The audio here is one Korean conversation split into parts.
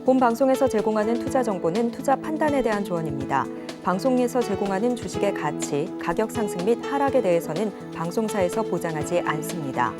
본 방송에서 제공하는 투자 정보는 투자 판단에 대한 조언입니다. 방송에서 제공하는 주식의 가치, 가격 상승 및 하락에 대해서는 방송사에서 보장하지 않습니다.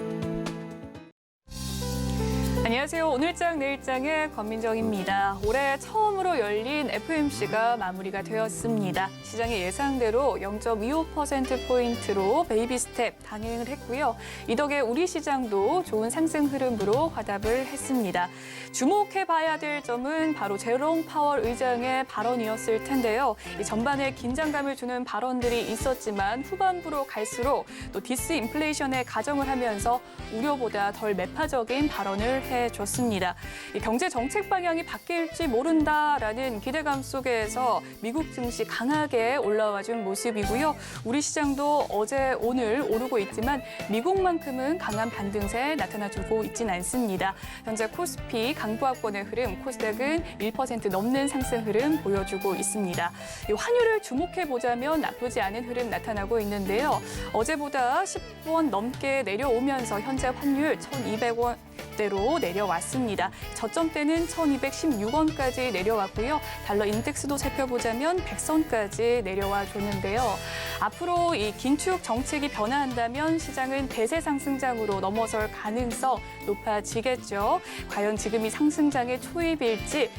안녕하세요. 오늘장 내일장의 권민정입니다. 올해 처음으로 열린 FOMC가 마무리가 되었습니다. 시장의 예상대로 0.25%포인트로 베이비 스텝 단행을 했고요. 이 덕에 우리 시장도 좋은 상승 흐름으로 화답을 했습니다. 주목해봐야 될 점은 바로 제롬 파월 의장의 발언이었을 텐데요. 이 전반에 긴장감을 주는 발언들이 있었지만 후반부로 갈수록 또 디스인플레이션에 가정을 하면서 우려보다 덜 매파적인 발언을 해줬습니다. 이 경제 정책 방향이 바뀔지 모른다라는 기대감 속에서 미국 증시 강하게 올라와준 모습이고요. 우리 시장도 어제 오늘 오르고 있지만 미국만큼은 강한 반등세 나타나주고 있진 않습니다. 현재 코스피 강보합권의 흐름, 코스닥은 1% 넘는 상승 흐름 보여주고 있습니다. 이 환율을 주목해보자면 나쁘지 않은 흐름 나타나고 있는데요. 어제보다 10원 넘게 내려오면서 현재 환율 1,200원대로 내려왔습니다. 저점대는 1,216원까지 내려왔고요. 달러 인덱스도 살펴보자면 100선까지 내려와 줬는데요. 앞으로 이 긴축 정책이 변화한다면 시장은 대세 상승장으로 넘어설 가능성 높아지겠죠. 과연 지금이 상승장의 초입일지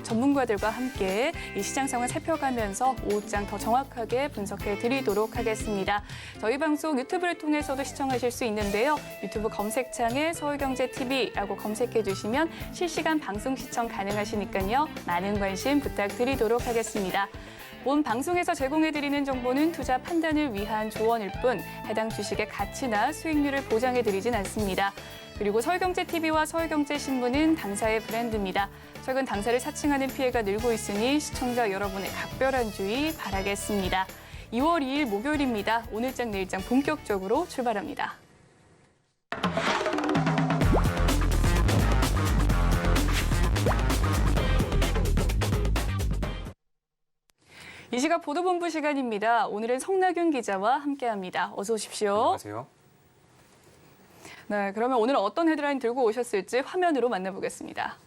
전문가들과 함께 이 시장 상황 살펴가면서 오후장 더 정확하게 분석해 드리도록 하겠습니다. 저희 방송 유튜브를 통해서도 시청하실 수 있는데요. 유튜브 검색창에 서울경제TV라고 검색해 주시면 실시간 방송 시청 가능하시니까요. 많은 관심 부탁드리도록 하겠습니다. 본 방송에서 제공해드리는 정보는 투자 판단을 위한 조언일 뿐 해당 주식의 가치나 수익률을 보장해드리진 않습니다. 그리고 서울경제TV와 서울경제신문은 당사의 브랜드입니다. 최근 당사를 사칭하는 피해가 늘고 있으니 시청자 여러분의 각별한 주의 바라겠습니다. 2월 2일 목요일입니다. 오늘장 내일장 본격적으로 출발합니다. 이 시각 보도본부 시간입니다. 오늘은 성나균 기자와 함께합니다. 어서 오십시오. 안녕하세요. 네, 그러면 오늘 어떤 헤드라인 들고 오셨을지 화면으로 만나보겠습니다.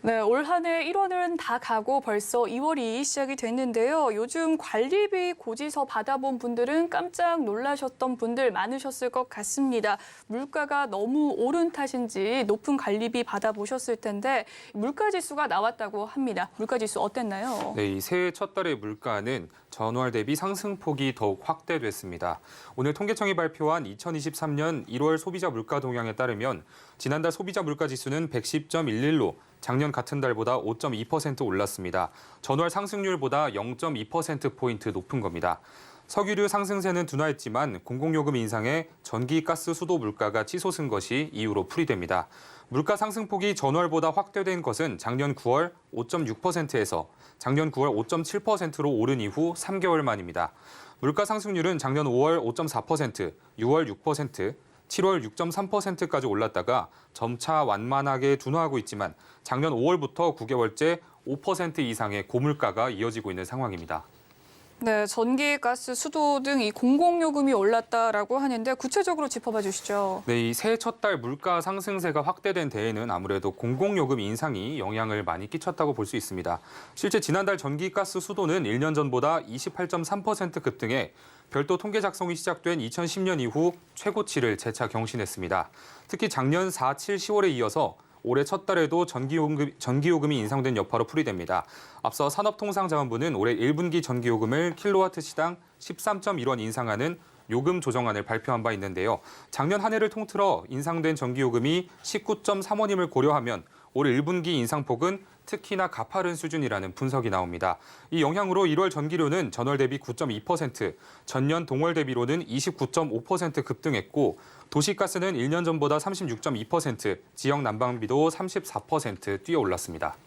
네, 올 한 해 1월은 다 가고 벌써 2월이 시작이 됐는데요. 요즘 관리비 고지서 받아본 분들은 깜짝 놀라셨던 분들 많으셨을 것 같습니다. 물가가 너무 오른 탓인지 높은 관리비 받아보셨을 텐데 물가지수가 나왔다고 합니다. 물가지수 어땠나요? 네, 이 새해 첫 달의 물가는 전월 대비 상승폭이 더욱 확대됐습니다. 오늘 통계청이 발표한 2023년 1월 소비자 물가 동향에 따르면 지난달 소비자 물가 지수는 110.11로 작년 같은 달보다 5.2% 올랐습니다. 전월 상승률보다 0.2%포인트 높은 겁니다. 석유류 상승세는 둔화했지만 공공요금 인상에 전기, 가스, 수도 물가가 치솟은 것이 이유로 풀이됩니다. 물가 상승폭이 전월보다 확대된 것은 작년 9월 5.6%에서 작년 9월 5.7%로 오른 이후 3개월 만입니다. 물가 상승률은 작년 5월 5.4%, 6월 6%, 7월 6.3%까지 올랐다가 점차 완만하게 둔화하고 있지만 작년 5월부터 9개월째 5% 이상의 고물가가 이어지고 있는 상황입니다. 네, 전기, 가스, 수도 등 이 공공요금이 올랐다라고 하는데 구체적으로 짚어봐 주시죠. 네, 이 새해 첫 달 물가 상승세가 확대된 데에는 아무래도 공공요금 인상이 영향을 많이 끼쳤다고 볼 수 있습니다. 실제 지난달 전기, 가스, 수도는 1년 전보다 28.3% 급등해 별도 통계 작성이 시작된 2010년 이후 최고치를 재차 경신했습니다. 특히 작년 4, 7, 10월에 이어서 올해 첫 달에도 전기요금이 인상된 여파로 풀이됩니다. 앞서 산업통상자원부는 올해 1분기 전기요금을 킬로와트 시당 13.1원 인상하는 요금 조정안을 발표한 바 있는데요. 작년 한 해를 통틀어 인상된 전기요금이 19.3원임을 고려하면 올 1분기 인상폭은 특히나 가파른 수준이라는 분석이 나옵니다. 이 영향으로 1월 전기료는 전월 대비 9.2%, 전년 동월 대비로는 29.5% 급등했고 도시가스는 1년 전보다 36.2%, 지역 난방비도 34% 뛰어올랐습니다.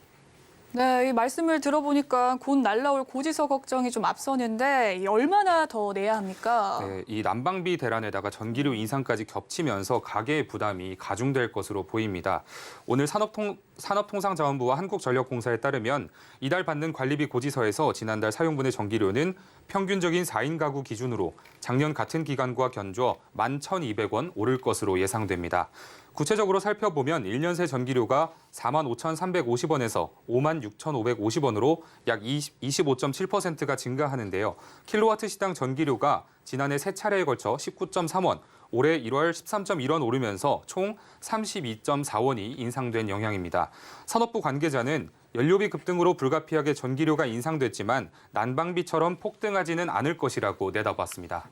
네, 이 말씀을 들어보니까 곧 날라올 고지서 걱정이 좀 앞서는데 얼마나 더 내야 합니까? 네, 이 난방비 대란에다가 전기료 인상까지 겹치면서 가계의 부담이 가중될 것으로 보입니다. 오늘 산업통상자원부와 한국전력공사에 따르면 이달 받는 관리비 고지서에서 지난달 사용분의 전기료는 평균적인 4인 가구 기준으로 작년 같은 기간과 견주어 11,200원 오를 것으로 예상됩니다. 구체적으로 살펴보면 1년 새 전기료가 45,350원에서 56,550원으로 약 25.7%가 증가하는데요. 킬로와트 시당 전기료가 지난해 세 차례에 걸쳐 19.3원, 올해 1월 13.1원 오르면서 총 32.4원이 인상된 영향입니다. 산업부 관계자는 연료비 급등으로 불가피하게 전기료가 인상됐지만 난방비처럼 폭등하지는 않을 것이라고 내다봤습니다.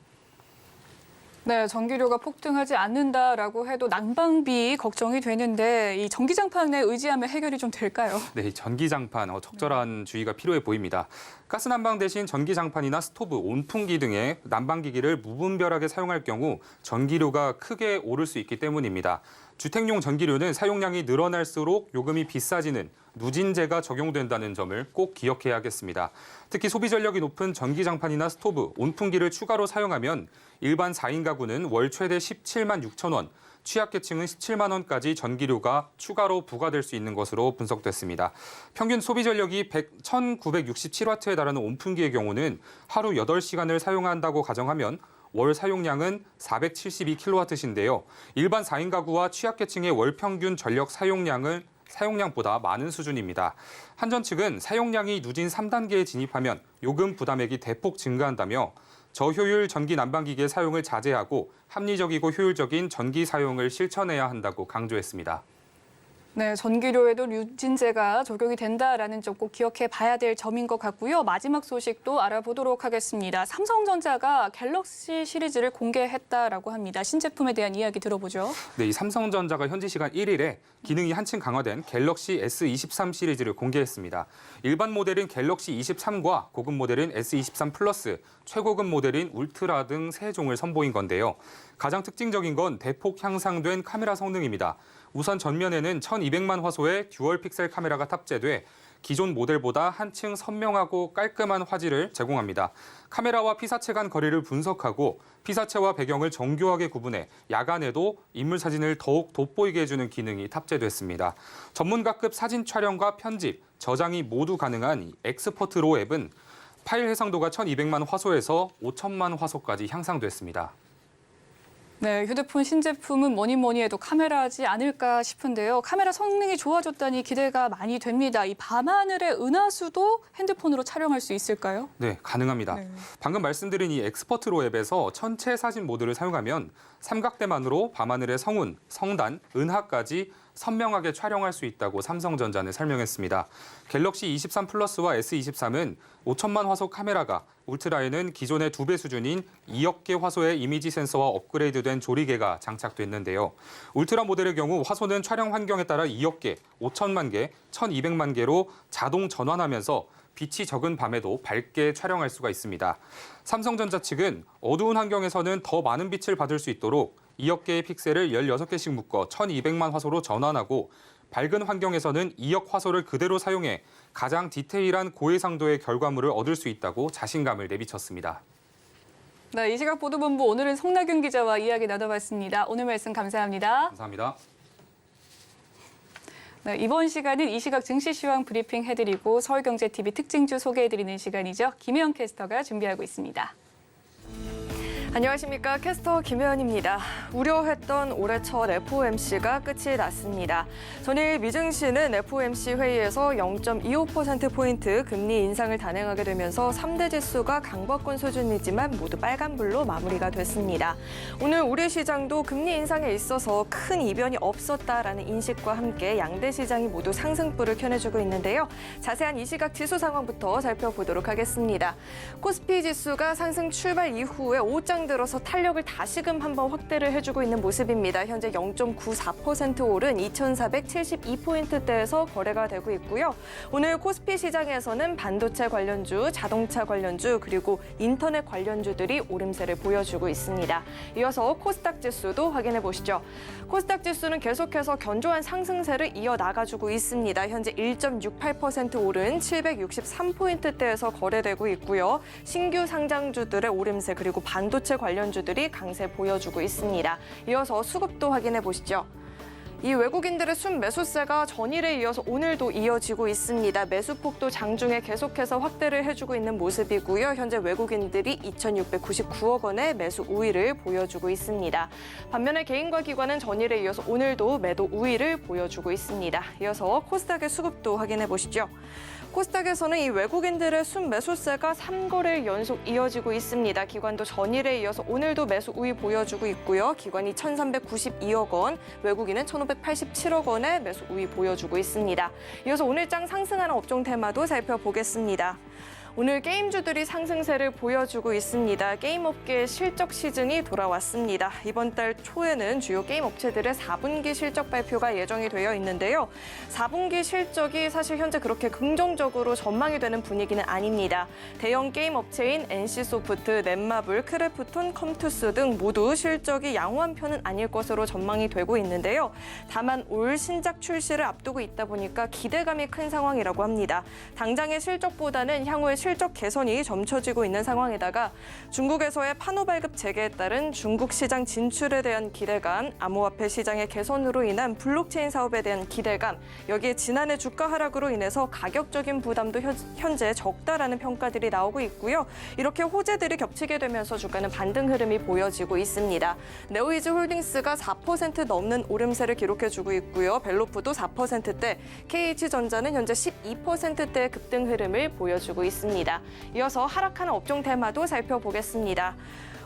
네, 전기료가 폭등하지 않는다라고 해도 난방비 걱정이 되는데 이 전기장판에 의지하면 해결이 좀 될까요? 네, 이 전기장판 적절한 주의가 필요해 보입니다. 가스난방 대신 전기장판이나 스토브, 온풍기 등의 난방기기를 무분별하게 사용할 경우 전기료가 크게 오를 수 있기 때문입니다. 주택용 전기료는 사용량이 늘어날수록 요금이 비싸지는 누진제가 적용된다는 점을 꼭 기억해야겠습니다. 특히 소비 전력이 높은 전기장판이나 스토브, 온풍기를 추가로 사용하면 일반 4인 가구는 월 최대 17만 6천 원, 취약계층은 17만 원까지 전기료가 추가로 부과될 수 있는 것으로 분석됐습니다. 평균 소비 전력이 1,967와트에 달하는 온풍기의 경우는 하루 8시간을 사용한다고 가정하면 월 사용량은 472kW인데요. 일반 4인 가구와 취약계층의 월 평균 전력 사용량보다 많은 수준입니다. 한전 측은 사용량이 누진 3단계에 진입하면 요금 부담액이 대폭 증가한다며 저효율 전기 난방기기의 사용을 자제하고 합리적이고 효율적인 전기 사용을 실천해야 한다고 강조했습니다. 네, 전기료에도 누진제가 적용이 된다라는 점 꼭 기억해 봐야 될 점인 것 같고요. 마지막 소식도 알아보도록 하겠습니다. 삼성전자가 갤럭시 시리즈를 공개했다라고 합니다. 신제품에 대한 이야기 들어보죠. 네, 이 삼성전자가 현지 시간 1일에 기능이 한층 강화된 갤럭시 S23 시리즈를 공개했습니다. 일반 모델인 갤럭시 23과 고급 모델인 S23 플러스, 최고급 모델인 울트라 등 세 종을 선보인 건데요. 가장 특징적인 건 대폭 향상된 카메라 성능입니다. 우선 전면에는 1200만 화소의 듀얼 픽셀 카메라가 탑재돼 기존 모델보다 한층 선명하고 깔끔한 화질을 제공합니다. 카메라와 피사체 간 거리를 분석하고 피사체와 배경을 정교하게 구분해 야간에도 인물 사진을 더욱 돋보이게 해주는 기능이 탑재됐습니다. 전문가급 사진 촬영과 편집, 저장이 모두 가능한 이 엑스퍼트 로 앱은 파일 해상도가 1200만 화소에서 5000만 화소까지 향상됐습니다. 네, 휴대폰 신제품은 뭐니 해도 카메라지 않을까 싶은데요. 카메라 성능이 좋아졌다니 기대가 많이 됩니다. 이 밤하늘의 은하수도 핸드폰으로 촬영할 수 있을까요? 네, 가능합니다. 네. 방금 말씀드린 이 엑스퍼트로 앱에서 천체 사진 모드를 사용하면 삼각대만으로 밤하늘의 성운, 성단, 은하까지 선명하게 촬영할 수 있다고 삼성전자는 설명했습니다. 갤럭시 23 플러스와 S23은 5천만 화소 카메라가 울트라에는 기존의 2배 수준인 2억 개 화소의 이미지 센서와 업그레이드된 조리개가 장착됐는데요. 울트라 모델의 경우 화소는 촬영 환경에 따라 2억 개, 5천만 개, 1,200만 개로 자동 전환하면서 빛이 적은 밤에도 밝게 촬영할 수가 있습니다. 삼성전자 측은 어두운 환경에서는 더 많은 빛을 받을 수 있도록 2억 개의 픽셀을 16개씩 묶어 1,200만 화소로 전환하고 밝은 환경에서는 2억 화소를 그대로 사용해 가장 디테일한 고해상도의 결과물을 얻을 수 있다고 자신감을 내비쳤습니다. 네, 이 시각 보도본부 오늘은 성나균 기자와 이야기 나눠봤습니다. 오늘 말씀 감사합니다. 감사합니다. 네, 이번 시간은 이 시각 증시 시황 브리핑 해드리고 서울경제TV 특징주 소개해드리는 시간이죠. 김혜영 캐스터가 준비하고 있습니다. 안녕하십니까. 캐스터 김혜연입니다. 우려했던 올해 첫 FOMC가 끝이 났습니다. 전일 미증시는 FOMC 회의에서 0.25%포인트 금리 인상을 단행하게 되면서 3대 지수가 강보권 수준이지만 모두 빨간불로 마무리가 됐습니다. 오늘 우리 시장도 금리 인상에 있어서 큰 이변이 없었다라는 인식과 함께 양대 시장이 모두 상승불을 켜내주고 있는데요. 자세한 이 시각 지수 상황부터 살펴보도록 하겠습니다. 코스피 지수가 상승 출발 이후에 5장 시장 들어서 탄력을 다시금 한번 확대를 해주고 있는 모습입니다. 현재 0.94% 오른 2,472포인트대에서 거래가 되고 있고요. 오늘 코스피 시장에서는 반도체 관련주, 자동차 관련주, 그리고 인터넷 관련주들이 오름세를 보여주고 있습니다. 이어서 코스닥 지수도 확인해 보시죠. 코스닥 지수는 계속해서 견조한 상승세를 이어나가주고 있습니다. 현재 1.68% 오른 763포인트대에서 거래되고 있고요. 신규 상장주들의 오름세 그리고 반도체 관련주들이 강세 보여주고 있습니다. 이어서 수급도 확인해 보시죠. 이 외국인들의 순매수세가 전일에 이어서 오늘도 이어지고 있습니다. 매수폭도 장중에 계속해서 확대를 해주고 있는 모습이고요. 현재 외국인들이 2,699억 원의 매수 우위를 보여주고 있습니다. 반면에 개인과 기관은 전일에 이어서 오늘도 매도 우위를 보여주고 있습니다. 이어서 코스닥의 수급도 확인해 보시죠. 코스닥에서는 이 외국인들의 순매수세가 3거래일 연속 이어지고 있습니다. 기관도 전일에 이어서 오늘도 매수 우위 보여주고 있고요. 기관이 1,392억 원, 외국인은 1,587억 원의 매수 우위 보여주고 있습니다. 이어서 오늘장 상승하는 업종 테마도 살펴보겠습니다. 오늘 게임주들이 상승세를 보여주고 있습니다. 게임 업계의 실적 시즌이 돌아왔습니다. 이번 달 초에는 주요 게임 업체들의 4분기 실적 발표가 예정이 되어 있는데요. 4분기 실적이 사실 현재 그렇게 긍정적으로 전망이 되는 분위기는 아닙니다. 대형 게임 업체인 NC소프트, 넷마블, 크래프톤, 컴투스 등 모두 실적이 양호한 편은 아닐 것으로 전망이 되고 있는데요. 다만 올 신작 출시를 앞두고 있다 보니까 기대감이 큰 상황이라고 합니다. 당장의 실적보다는 향후의 실적 개선이 점쳐지고 있는 상황에다가 중국에서의 판호 발급 재개에 따른 중국 시장 진출에 대한 기대감, 암호화폐 시장의 개선으로 인한 블록체인 사업에 대한 기대감, 여기에 지난해 주가 하락으로 인해서 가격적인 부담도 현재 적다라는 평가들이 나오고 있고요. 이렇게 호재들이 겹치게 되면서 주가는 반등 흐름이 보여지고 있습니다. 네오이즈 홀딩스가 4% 넘는 오름세를 기록해주고 있고요. 벨로프도 4%대, KH전자는 현재 12%대의 급등 흐름을 보여주고 있습니다. 이어서 하락하는 업종 테마도 살펴보겠습니다.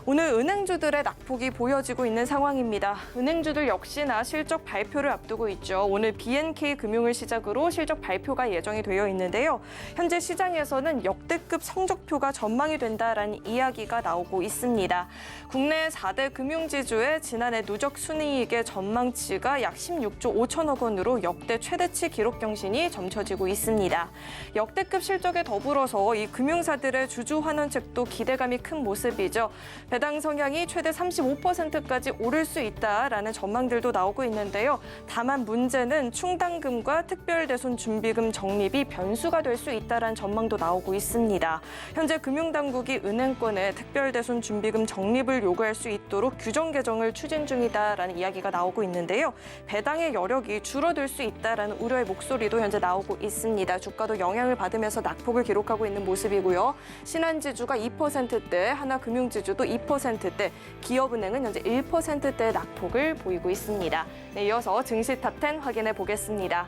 오늘 은행주들의 낙폭이 보여지고 있는 상황입니다. 은행주들 역시나 실적 발표를 앞두고 있죠. 오늘 BNK 금융을 시작으로 실적 발표가 예정이 되어 있는데요. 현재 시장에서는 역대급 성적표가 전망이 된다라는 이야기가 나오고 있습니다. 국내 4대 금융지주의 지난해 누적 순이익의 전망치가 약 16조 5천억 원으로 역대 최대치 기록 경신이 점쳐지고 있습니다. 역대급 실적에 더불어서 이 금융사들의 주주 환원책도 기대감이 큰 모습이죠. 배당 성향이 최대 35%까지 오를 수 있다라는 전망들도 나오고 있는데요. 다만 문제는 충당금과 특별대손 준비금 적립이 변수가 될 수 있다라는 전망도 나오고 있습니다. 현재 금융당국이 은행권에 특별대손 준비금 적립을 요구할 수 있도록 규정 개정을 추진 중이다라는 이야기가 나오고 있는데요. 배당의 여력이 줄어들 수 있다라는 우려의 목소리도 현재 나오고 있습니다. 주가도 영향을 받으면서 낙폭을 기록하고 있는 모습이고요. 신한지주가 2%대, 하나금융지주도 2%대, 기업은행은 현재 1%대의 낙폭을 보이고 있습니다. 네, 이어서 증시 탑10 확인해 보겠습니다.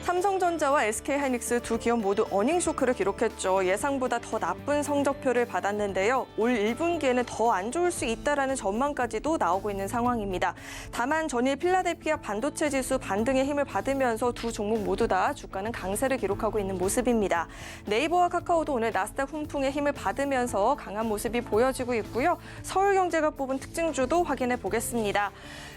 삼성전자와 SK하이닉스 두 기업 모두 어닝 쇼크를 기록했죠. 예상보다 더 나쁜 성적표를 받았는데요. 올 1분기에는 더 안 좋을 수 있다라는 전망까지도 나오고 있는 상황입니다. 다만 전일 필라델피아 반도체 지수 반등의 힘을 받으면서 두 종목 모두 다 주가는 강세를 기록하고 있는 모습입니다. 네이버와 카카오도 오늘 나스닥 훈풍의 힘을 받으면서 강한 모습이 보여지고 있고요. 서울경제가 뽑은 특징주도 확인해 보겠습니다.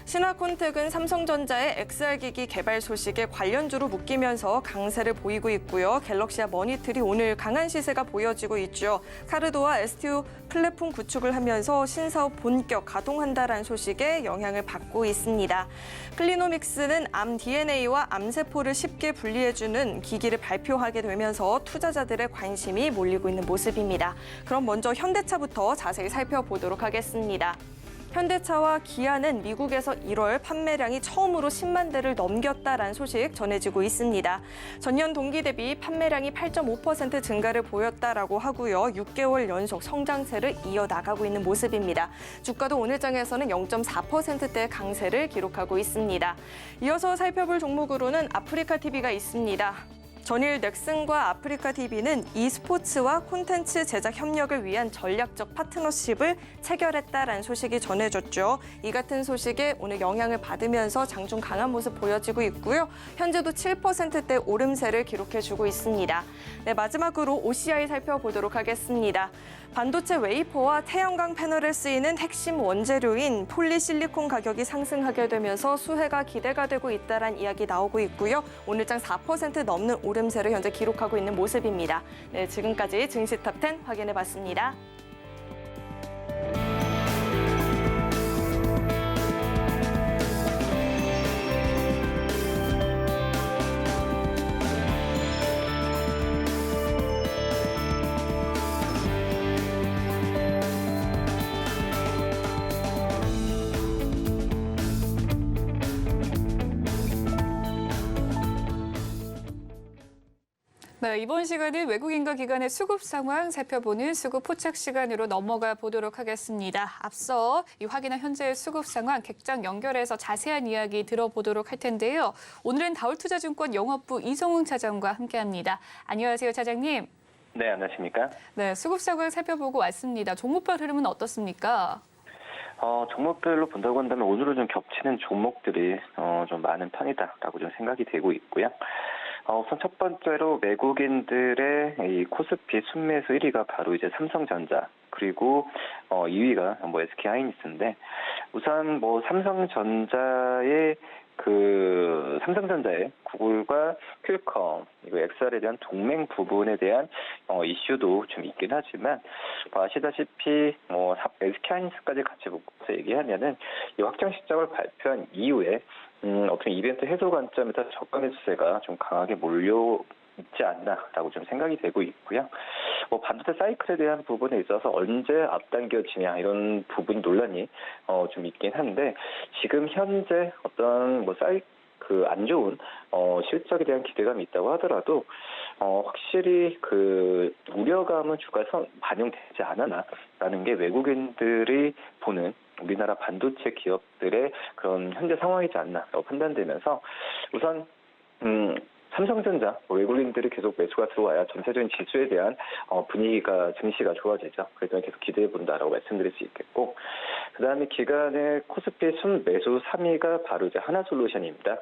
신화콘텍은 삼성전자의 XR기기 개발 소식에 관련주로 묶이면서 강세를 보이고 있고요. 갤럭시와 머니틀이 오늘 강한 시세가 보여지고 있죠. 카르도와 STU 플랫폼 구축을 하면서 신사업 본격 가동한다라는 소식에 영향을 받고 있습니다. 클리노믹스는 암 DNA와 암세포를 쉽게 분리해주는 기기를 발표하게 되면서 투자자들의 관심이 몰리고 있는 모습입니다. 그럼 먼저 현대차부터 자세히 살펴보도록 하겠습니다. 현대차와 기아는 미국에서 1월 판매량이 처음으로 10만 대를 넘겼다라는 소식 전해지고 있습니다. 전년 동기 대비 판매량이 8.5% 증가를 보였다라고 하고요. 6개월 연속 성장세를 이어나가고 있는 모습입니다. 주가도 오늘 장에서는 0.4%대의 강세를 기록하고 있습니다. 이어서 살펴볼 종목으로는 아프리카 TV가 있습니다. 전일 넥슨과 아프리카 TV는 e스포츠와 콘텐츠 제작 협력을 위한 전략적 파트너십을 체결했다라는 소식이 전해졌죠. 이 같은 소식에 오늘 영향을 받으면서 장중 강한 모습 보여지고 있고요. 현재도 7%대 오름세를 기록해주고 있습니다. 네, 마지막으로 OCI 살펴보도록 하겠습니다. 반도체 웨이퍼와 태양광 패널에 쓰이는 핵심 원재료인 폴리실리콘 가격이 상승하게 되면서 수혜가 기대가 되고 있다는 이야기 나오고 있고요. 오늘장 4% 넘는 오름세를 현재 기록하고 있는 모습입니다. 네, 지금까지 증시 탑10 확인해봤습니다. 네, 이번 시간은 외국인과 기관의 수급 상황 살펴보는 수급 포착 시간으로 넘어가 보도록 하겠습니다. 앞서 이 확인한 현재의 수급 상황 객장 연결해서 자세한 이야기 들어보도록 할 텐데요. 오늘은 다울투자증권 영업부 이성웅 차장과 함께합니다. 안녕하세요, 차장님. 네, 안녕하십니까? 네, 수급 상황 살펴보고 왔습니다. 종목별 흐름은 어떻습니까? 종목별로 본다고 한다면 오늘은 좀 겹치는 종목들이 좀 많은 편이다라고 좀 생각이 되고 있고요. 우선 첫 번째로 외국인들의 이 코스피 순매수 1위가 바로 이제 삼성전자, 그리고 2위가 뭐 SK하이닉스인데, 우선 뭐 삼성전자의 구글과 퀄컴, 그리고 엑셀에 대한 동맹 부분에 대한 이슈도 좀 있긴 하지만, 아시다시피 SK하이닉스까지 같이 묶어서 얘기하면은 이 확정 실적을 발표한 이후에 어떤 이벤트 해소 관점에서 저가 매수세가 좀 강하게 몰려 있지 않나라고 좀 생각이 되고 있고요. 반도체 사이클에 대한 부분에 있어서 언제 앞당겨지냐 이런 부분 논란이 좀 있긴 한데, 지금 현재 어떤 안 좋은 실적에 대한 기대감이 있다고 하더라도 확실히 그 우려감은 주가에 반영되지 않았나라는 게 외국인들이 보는 우리나라 반도체 기업들의 그런 현재 상황이지 않나라고 판단되면서, 우선 삼성전자 외국인들이 계속 매수가 들어와야 전체적인 지수에 대한 분위기가, 증시가 좋아지죠. 그래서 계속 기대해 본다라고 말씀드릴 수 있겠고, 그다음에 기간의 코스피 순매수 3위가 바로 이제 하나솔루션입니다.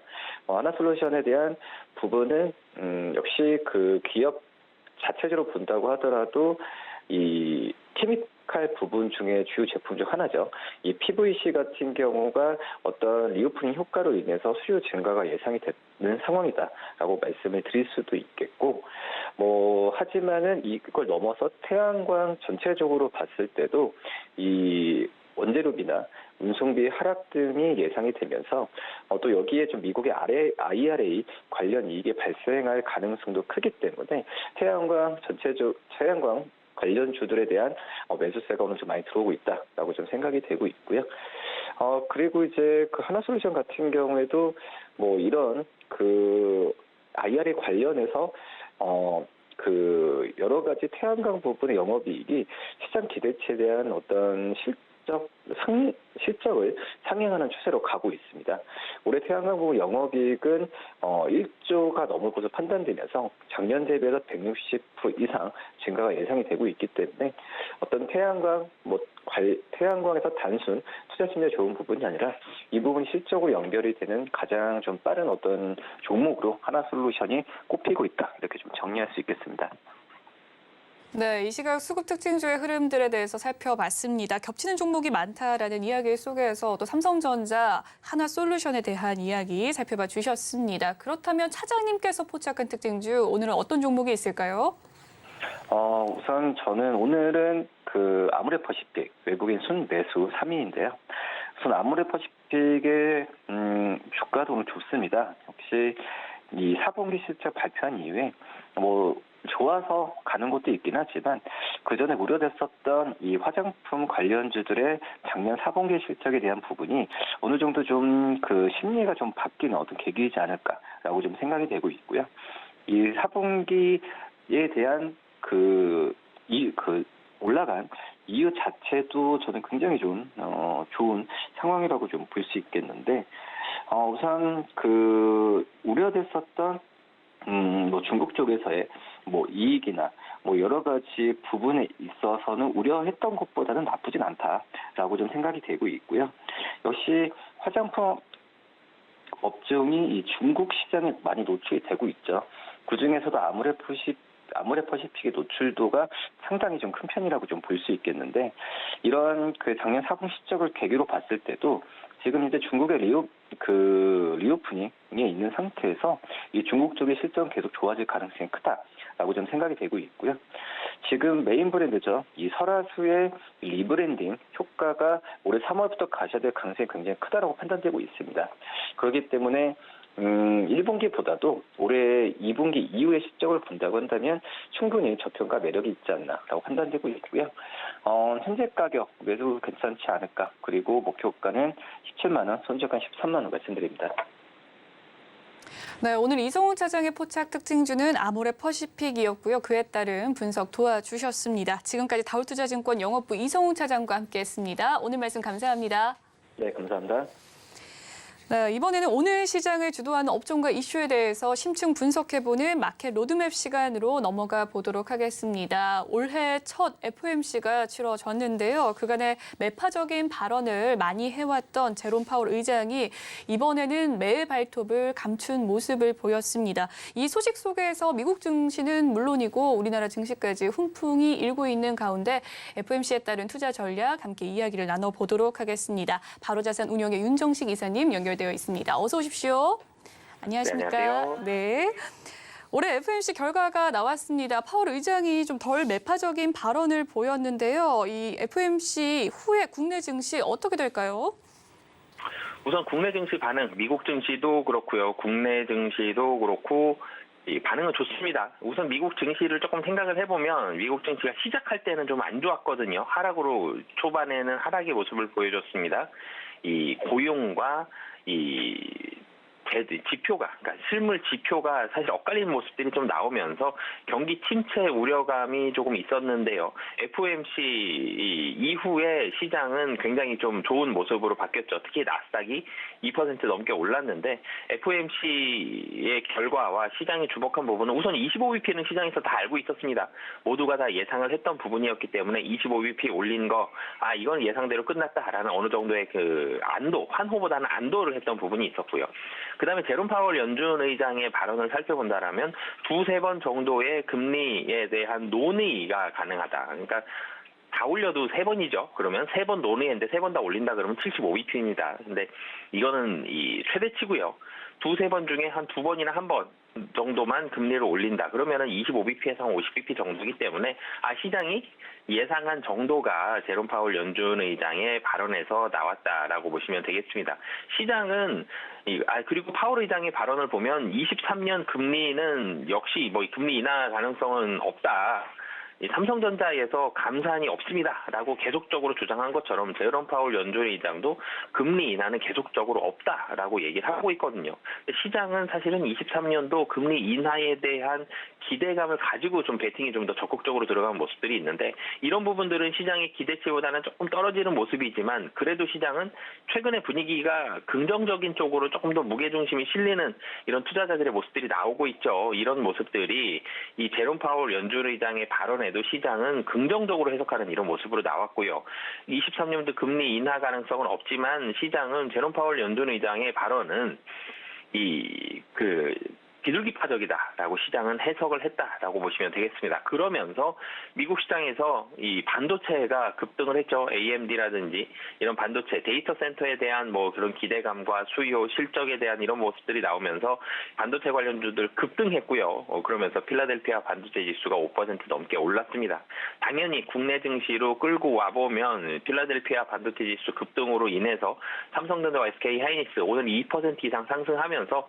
하나솔루션에 대한 부분은 역시 그 기업 자체적으로 본다고 하더라도 이 케미칼 부분 중에 주요 제품 중 하나죠. 이 PVC 같은 경우가 어떤 리오프닝 효과로 인해서 수요 증가가 예상이 되는 상황이다라고 말씀을 드릴 수도 있겠고, 하지만은 이걸 넘어서 태양광 전체적으로 봤을 때도 이 원재료비나 운송비 하락 등이 예상이 되면서 또 여기에 좀 미국의 IRA 관련 이익이 발생할 가능성도 크기 때문에 태양광 관련주들에 대한 매수세가 오늘 좀 많이 들어오고 있다라고 좀 생각이 되고 있고요. 그리고 이제 그 하나솔루션 같은 경우에도 이런 그 IRA 관련해서 여러 가지 태양광 부분의 영업이익이 시장 기대치에 대한 어떤 실적을 상향하는 추세로 가고 있습니다. 올해 태양광 부분 영업이익은 1조가 넘을 것으로 판단되면서 작년 대비해서 160% 이상 증가가 예상이 되고 있기 때문에 어떤 태양광에서 단순 투자 심리에 좋은 부분이 아니라 이 부분이 실적으로 연결이 되는 가장 좀 빠른 어떤 종목으로 하나솔루션이 꼽히고 있다, 이렇게 좀 정리할 수 있겠습니다. 네, 이 시각 수급 특징주의 흐름들에 대해서 살펴봤습니다. 겹치는 종목이 많다라는 이야기 속에서 또 삼성전자, 하나솔루션에 대한 이야기 살펴봐 주셨습니다. 그렇다면 차장님께서 포착한 특징주, 오늘은 어떤 종목이 있을까요? 우선 저는 오늘은 그 아모레퍼시픽 외국인 순매수 3위인데요. 우선 아모레퍼시픽의 주가도 오늘 좋습니다. 역시 이 4분기 실적 발표한 이후에 좋아서 가는 것도 있긴 하지만, 그 전에 우려됐었던 이 화장품 관련주들의 작년 4분기 실적에 대한 부분이 어느 정도 좀 그 심리가 좀 바뀌는 어떤 계기이지 않을까라고 좀 생각이 되고 있고요. 이 4분기에 대한 올라간 이유 자체도 저는 굉장히 좋은 상황이라고 좀 볼 수 있겠는데, 우선 그 우려됐었던 뭐 중국 쪽에서의 뭐 이익이나 뭐 여러 가지 부분에 있어서는 우려했던 것보다는 나쁘진 않다라고 좀 생각이 되고 있고요. 역시 화장품 업종이 이 중국 시장에 많이 노출이 되고 있죠. 그 중에서도 아모레퍼시픽의 노출도가 상당히 좀 큰 편이라고 좀 볼 수 있겠는데, 이런 그 작년 4분 실적을 계기로 봤을 때도 지금 이제 중국의 리오프닝에 있는 상태에서 이 중국 쪽의 실적은 계속 좋아질 가능성이 크다라고 좀 생각이 되고 있고요. 지금 메인 브랜드죠. 이 설화수의 리브랜딩 효과가 올해 3월부터 가셔야 될 가능성이 굉장히 크다라고 판단되고 있습니다. 그렇기 때문에 1분기보다도 올해 2분기 이후의 실적을 본다고 한다면 충분히 저평가 매력이 있지 않나라고 판단되고 있고요. 현재 가격 매수 괜찮지 않을까. 그리고 목표가는 17만 원, 손절가 13만 원 말씀드립니다. 네, 오늘 이성훈 차장의 포착 특징주는 아모레퍼시픽이었고요. 그에 따른 분석 도와주셨습니다. 지금까지 다울투자증권 영업부 이성훈 차장과 함께했습니다. 오늘 말씀 감사합니다. 네, 감사합니다. 네, 이번에는 오늘 시장을 주도하는 업종과 이슈에 대해서 심층 분석해보는 마켓 로드맵 시간으로 넘어가 보도록 하겠습니다. 올해 첫 FOMC가 치러졌는데요. 그간의 매파적인 발언을 많이 해왔던 제롬 파월 의장이 이번에는 매일 발톱을 감춘 모습을 보였습니다. 이 소식 속에서 미국 증시는 물론이고 우리나라 증시까지 훈풍이 일고 있는 가운데 FOMC에 따른 투자 전략 함께 이야기를 나눠보도록 하겠습니다. 바로자산 운영의 윤정식 이사님 연결되어 있습니다. 어서 오십시오. 안녕하십니까? 네, 안녕하세요. 네. 올해 FOMC 결과가 나왔습니다. 파월 의장이 좀 덜 매파적인 발언을 보였는데요. 이 FOMC 후에 국내 증시 어떻게 될까요? 우선 국내 증시 반응, 미국 증시도 그렇고요. 국내 증시도 그렇고 이 반응은 좋습니다. 우선 미국 증시를 조금 생각을 해보면 미국 증시가 시작할 때는 좀 안 좋았거든요. 하락으로 초반에는 하락의 모습을 보여줬습니다. 이 고용과 이 지표가, 그러니까 실물 지표가 사실 엇갈리는 모습들이 좀 나오면서 경기 침체 우려감이 조금 있었는데요. FOMC 이후에 시장은 굉장히 좀 좋은 모습으로 바뀌었죠. 특히 나스닥이 2% 넘게 올랐는데 FOMC의 결과와 시장이 주목한 부분은 우선 25bp는 시장에서 다 알고 있었습니다. 모두가 다 예상을 했던 부분이었기 때문에 25bp 올린 거, 이건 예상대로 끝났다라는 어느 정도의 그 환호보다는 안도를 했던 부분이 있었고요. 그다음에 제롬 파월 연준 의장의 발언을 살펴본다라면 두세 번 정도의 금리에 대한 논의가 가능하다. 그러니까 다 올려도 3번이죠. 그러면 3번 논의했는데 3번 다 올린다 그러면 75bp입니다. 근데 이거는 이 최대치고요. 두세 번 중에 한 2번이나 1번 정도만 금리를 올린다. 그러면은 25bp에서 한 50bp 정도이기 때문에 시장이 예상한 정도가 제롬 파월 연준 의장의 발언에서 나왔다라고 보시면 되겠습니다. 시장은 그리고 파월 의장의 발언을 보면 23년 금리는 역시 금리 인하 가능성은 없다. 삼성전자에서 감산이 없습니다라고 계속적으로 주장한 것처럼 제롬 파월 연준 의장도 금리 인하는 계속적으로 없다라고 얘기를 하고 있거든요. 시장은 사실은 23년도 금리 인하에 대한 기대감을 가지고 좀 베팅이 좀 더 적극적으로 들어간 모습들이 있는데 이런 부분들은 시장의 기대치보다는 조금 떨어지는 모습이지만 그래도 시장은 최근의 분위기가 긍정적인 쪽으로 조금 더 무게중심이 실리는 이런 투자자들의 모습들이 나오고 있죠. 이런 모습들이 이 제롬 파월 연준 의장의 발언에도 시장은 긍정적으로 해석하는 이런 모습으로 나왔고요. 23년도 금리 인하 가능성은 없지만 시장은 제롬 파월 연준 의장의 발언은 비둘기파적이다라고 시장은 해석을 했다라고 보시면 되겠습니다. 그러면서 미국 시장에서 이 반도체가 급등을 했죠. AMD라든지 이런 반도체, 데이터 센터에 대한 그런 기대감과 수요, 실적에 대한 이런 모습들이 나오면서 반도체 관련주들 급등했고요. 그러면서 필라델피아 반도체 지수가 5% 넘게 올랐습니다. 당연히 국내 증시로 끌고 와보면 필라델피아 반도체 지수 급등으로 인해서 삼성전자와 SK하이닉스 오늘 2% 이상 상승하면서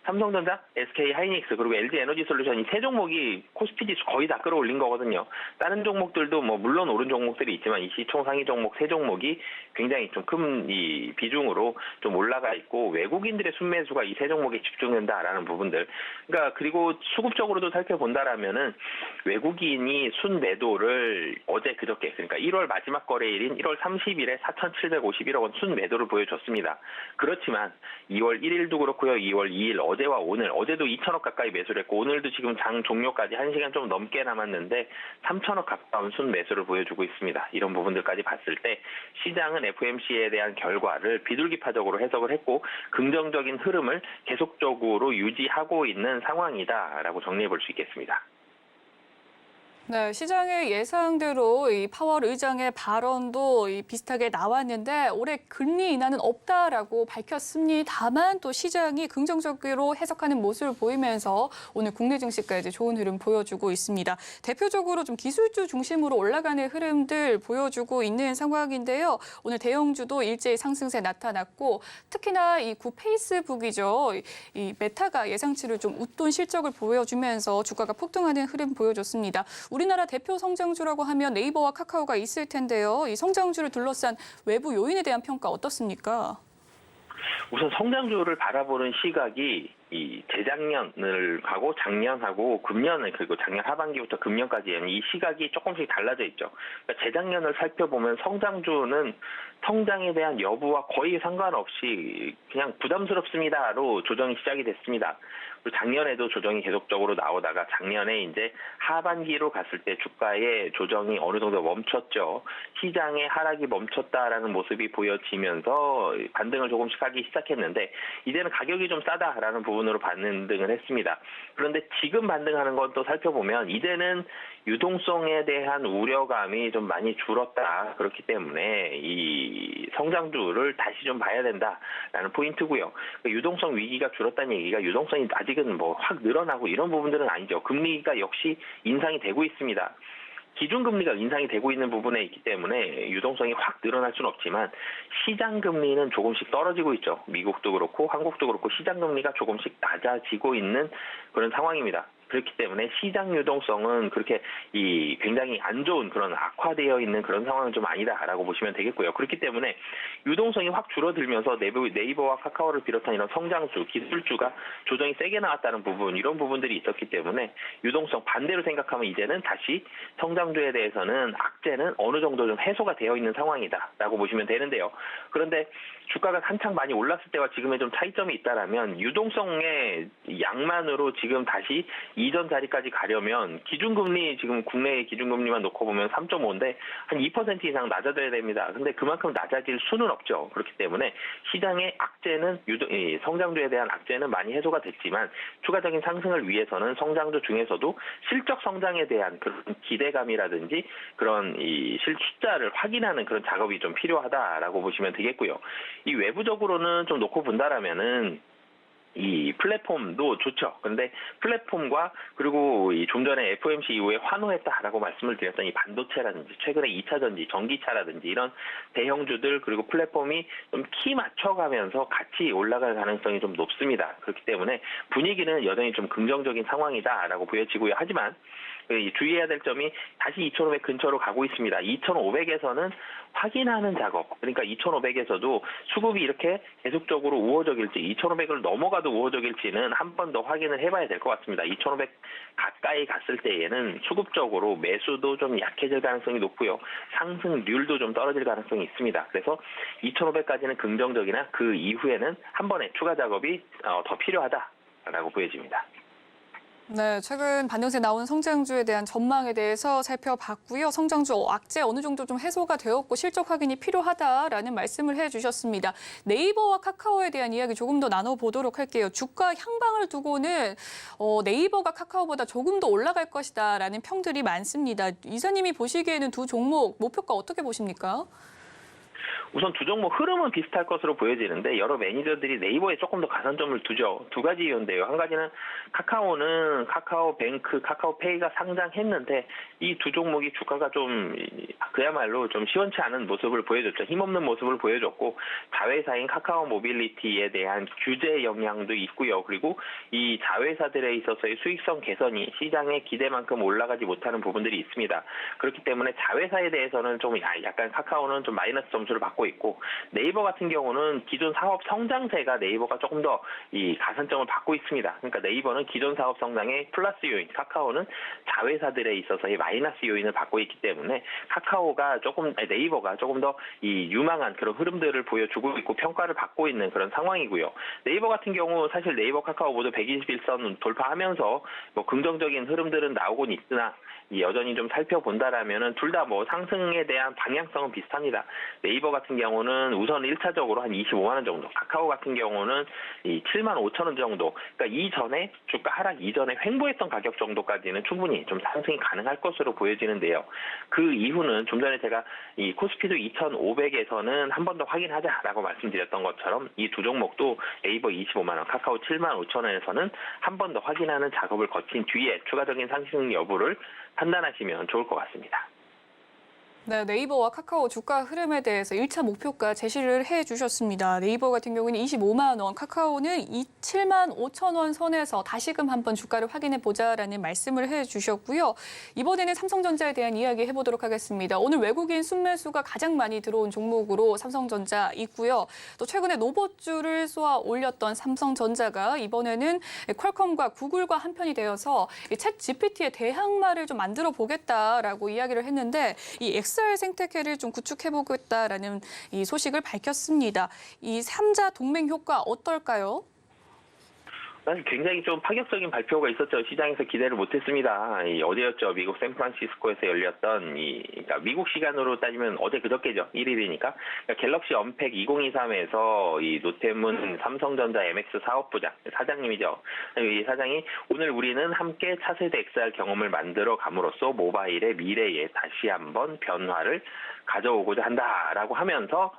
삼성전자, SK하이닉스 그리고 LG에너지솔루션 이 세 종목이 코스피 지수 거의 다 끌어올린 거거든요. 다른 종목들도 물론 오른 종목들이 있지만 이 시총 상위 종목 세 종목이 굉장히 좀 큰 이 비중으로 좀 올라가 있고 외국인들의 순매수가 이 세 종목에 집중된다라는 부분들. 그러니까 그리고 수급적으로도 살펴본다라면은 외국인이 순매도를 그저께 그러니까 1월 마지막 거래일인 1월 30일에 4,751억 원 순매도를 보여줬습니다. 그렇지만 2월 1일도 그렇고요. 2월 2일 어제와 오늘 어제도 2천억 가까이 매수를 했고 오늘도 지금 장 종료까지 1시간 좀 넘게 남았는데 3천억 가까운 순 매수를 보여주고 있습니다. 이런 부분들까지 봤을 때 시장은 FOMC에 대한 결과를 비둘기파적으로 해석을 했고 긍정적인 흐름을 계속적으로 유지하고 있는 상황이다라고 정리해 볼 수 있겠습니다. 네, 시장의 예상대로 이 파월 의장의 발언도 비슷하게 나왔는데 올해 금리 인하는 없다라고 밝혔습니다만 또 시장이 긍정적으로 해석하는 모습을 보이면서 오늘 국내 증시까지 좋은 흐름 보여주고 있습니다. 대표적으로 좀 기술주 중심으로 올라가는 흐름들 보여주고 있는 상황인데요. 오늘 대형주도 일제히 상승세 나타났고 특히나 이 구 페이스북이죠. 이 메타가 예상치를 좀 웃돈 실적을 보여주면서 주가가 폭등하는 흐름 보여줬습니다. 우리나라 대표 성장주라고 하면 네이버와 카카오가 있을 텐데요. 이 성장주를 둘러싼 외부 요인에 대한 평가 어떻습니까? 우선 성장주를 바라보는 시각이 이 재작년을 하고 작년하고 금년을 그리고 작년 하반기부터 금년까지 이 시각이 조금씩 달라져 있죠. 그러니까 재작년을 살펴보면 성장주는 성장에 대한 여부와 거의 상관없이 그냥 부담스럽습니다로 조정이 시작이 됐습니다. 그리고 작년에도 조정이 계속적으로 나오다가 작년에 이제 하반기로 갔을 때 주가의 조정이 어느 정도 멈췄죠. 시장의 하락이 멈췄다라는 모습이 보여지면서 반등을 조금씩 하기 시작했는데 이제는 가격이 좀 싸다라는 부분으로 반등을 했습니다. 그런데 지금 반등하는 건 또 살펴보면 이제는 유동성에 대한 우려감이 좀 많이 줄었다. 그렇기 때문에 이 성장주를 다시 좀 봐야 된다라는 포인트고요. 유동성 위기가 줄었다는 얘기가 유동성이 아직은 뭐 확 늘어나고 이런 부분들은 아니죠. 금리가 역시 인상이 되고 있습니다. 기준금리가 인상이 되고 있는 부분에 있기 때문에 유동성이 확 늘어날 수는 없지만 시장금리는 조금씩 떨어지고 있죠. 미국도 그렇고 한국도 그렇고 시장금리가 조금씩 낮아지고 있는 그런 상황입니다. 그렇기 때문에 시장 유동성은 그렇게 굉장히 안 좋은 그런 악화되어 있는 그런 상황은 좀 아니다라고 보시면 되겠고요. 그렇기 때문에 유동성이 확 줄어들면서 네이버와 카카오를 비롯한 이런 성장주, 기술주가 조정이 세게 나왔다는 부분, 이런 부분들이 있었기 때문에 유동성 반대로 생각하면 이제는 다시 성장주에 대해서는 악재는 어느 정도 좀 해소가 되어 있는 상황이다라고 보시면 되는데요. 그런데 주가가 한창 많이 올랐을 때와 지금의 좀 차이점이 있다라면 유동성의 양만으로 지금 다시 이전 자리까지 가려면 기준금리 지금 국내 기준금리만 놓고 보면 3.5인데 한 2% 이상 낮아져야 됩니다. 근데 그만큼 낮아질 수는 없죠. 그렇기 때문에 시장의 악재는 성장주에 대한 악재는 많이 해소가 됐지만 추가적인 상승을 위해서는 성장주 중에서도 실적 성장에 대한 그런 기대감이라든지 그런 숫자를 확인하는 그런 작업이 좀 필요하다라고 보시면 되겠고요. 이 외부적으로는 좀 놓고 본다라면은 이 플랫폼도 좋죠. 그런데 플랫폼과 그리고 좀 전에 FOMC 이후에 환호했다라고 말씀을 드렸던 이 반도체라든지 최근에 2차 전지, 전기차라든지 이런 대형주들 그리고 플랫폼이 좀 키 맞춰가면서 같이 올라갈 가능성이 좀 높습니다. 그렇기 때문에 분위기는 여전히 좀 긍정적인 상황이다라고 보여지고요. 하지만 주의해야 될 점이 다시 2,500 근처로 가고 있습니다. 2,500에서는 확인하는 작업, 그러니까 2,500에서도 수급이 이렇게 계속적으로 우호적일지 2,500을 넘어가도 우호적일지는 한 번 더 확인을 해봐야 될 것 같습니다. 2,500 가까이 갔을 때에는 수급적으로 매수도 좀 약해질 가능성이 높고요. 상승률도 좀 떨어질 가능성이 있습니다. 그래서 2,500까지는 긍정적이나 그 이후에는 한 번에 추가 작업이 더 필요하다라고 보여집니다. 네, 최근 반등세 나온 성장주에 대한 전망에 대해서 살펴봤고요. 성장주 악재 어느 정도 좀 해소가 되었고 실적 확인이 필요하다라는 말씀을 해주셨습니다. 네이버와 카카오에 대한 이야기 조금 더 나눠보도록 할게요. 주가 향방을 두고는 네이버가 카카오보다 조금 더 올라갈 것이다라는 평들이 많습니다. 이사님이 보시기에는 두 종목 목표가 어떻게 보십니까? 우선 두 종목 흐름은 비슷할 것으로 보여지는데 여러 매니저들이 네이버에 조금 더 가산점을 두죠. 두 가지 이유인데요. 한 가지는 카카오는 카카오뱅크, 카카오페이가 상장했는데 이 두 종목이 주가가 좀 그야말로 좀 시원치 않은 모습을 보여줬죠. 힘없는 모습을 보여줬고 자회사인 카카오 모빌리티에 대한 규제 영향도 있고요. 그리고 이 자회사들에 있어서의 수익성 개선이 시장의 기대만큼 올라가지 못하는 부분들이 있습니다. 그렇기 때문에 자회사에 대해서는 좀 약간 카카오는 좀 마이너스 점수를 받고 받고 있고, 네이버 같은 경우는 기존 사업 성장세가 네이버가 조금 더 이 가산점을 받고 있습니다. 그러니까 네이버는 기존 사업 성장의 플러스 요인, 카카오는 자회사들에 있어서의 마이너스 요인을 받고 있기 때문에 네이버가 조금 더 이 유망한 그런 흐름들을 보여주고 있고 평가를 받고 있는 그런 상황이고요. 네이버 같은 경우 사실 네이버, 카카오 모두 121선 돌파하면서 뭐 긍정적인 흐름들은 나오곤 있으나 여전히 좀 살펴본다라면은 둘 다 뭐 상승에 대한 방향성은 비슷합니다. 네이버 같은 경우는 우선 1차적으로 한 25만 원 정도, 카카오 같은 경우는 이 7만 5천 원 정도, 그러니까 이전에 주가 하락 이전에 횡보했던 가격 정도까지는 충분히 좀 상승이 가능할 것으로 보여지는데요. 그 이후는 좀 전에 제가 이 코스피도 2,500에서는 한 번 더 확인하자라고 말씀드렸던 것처럼 이 두 종목도 네이버 25만 원, 카카오 7만 5천 원에서는 한 번 더 확인하는 작업을 거친 뒤에 추가적인 상승 여부를 판단하시면 좋을 것 같습니다. 네, 네이버와 카카오 주가 흐름에 대해서 1차 목표가 제시를 해주셨습니다. 네이버 같은 경우는 25만 원, 카카오는 7만 5천 원 선에서 다시금 한번 주가를 확인해 보자라는 말씀을 해주셨고요. 이번에는 삼성전자에 대한 이야기 해보도록 하겠습니다. 오늘 외국인 순매수가 가장 많이 들어온 종목으로 삼성전자 있고요. 또 최근에 로봇주를 쏘아 올렸던 삼성전자가 이번에는 퀄컴과 구글과 한편이 되어서 챗 GPT의 대항마를 좀 만들어 보겠다라고 이야기를 했는데 이 XR 생태계를 좀 구축해보겠다라는 이 소식을 밝혔습니다. 이 3자 동맹 효과 어떨까요? 사실 굉장히 좀 파격적인 발표가 있었죠. 시장에서 기대를 못했습니다. 어제였죠. 미국 샌프란시스코에서 열렸던 그러니까 미국 시간으로 따지면 어제 그저께죠. 1일이니까. 그러니까 갤럭시 언팩 2023에서 이 노태문 삼성전자 MX 사업부장 사장님이죠. 이 사장이 오늘 우리는 함께 차세대 XR 경험을 만들어 감으로써 모바일의 미래에 다시 한번 변화를 가져오고자 한다라고 하면서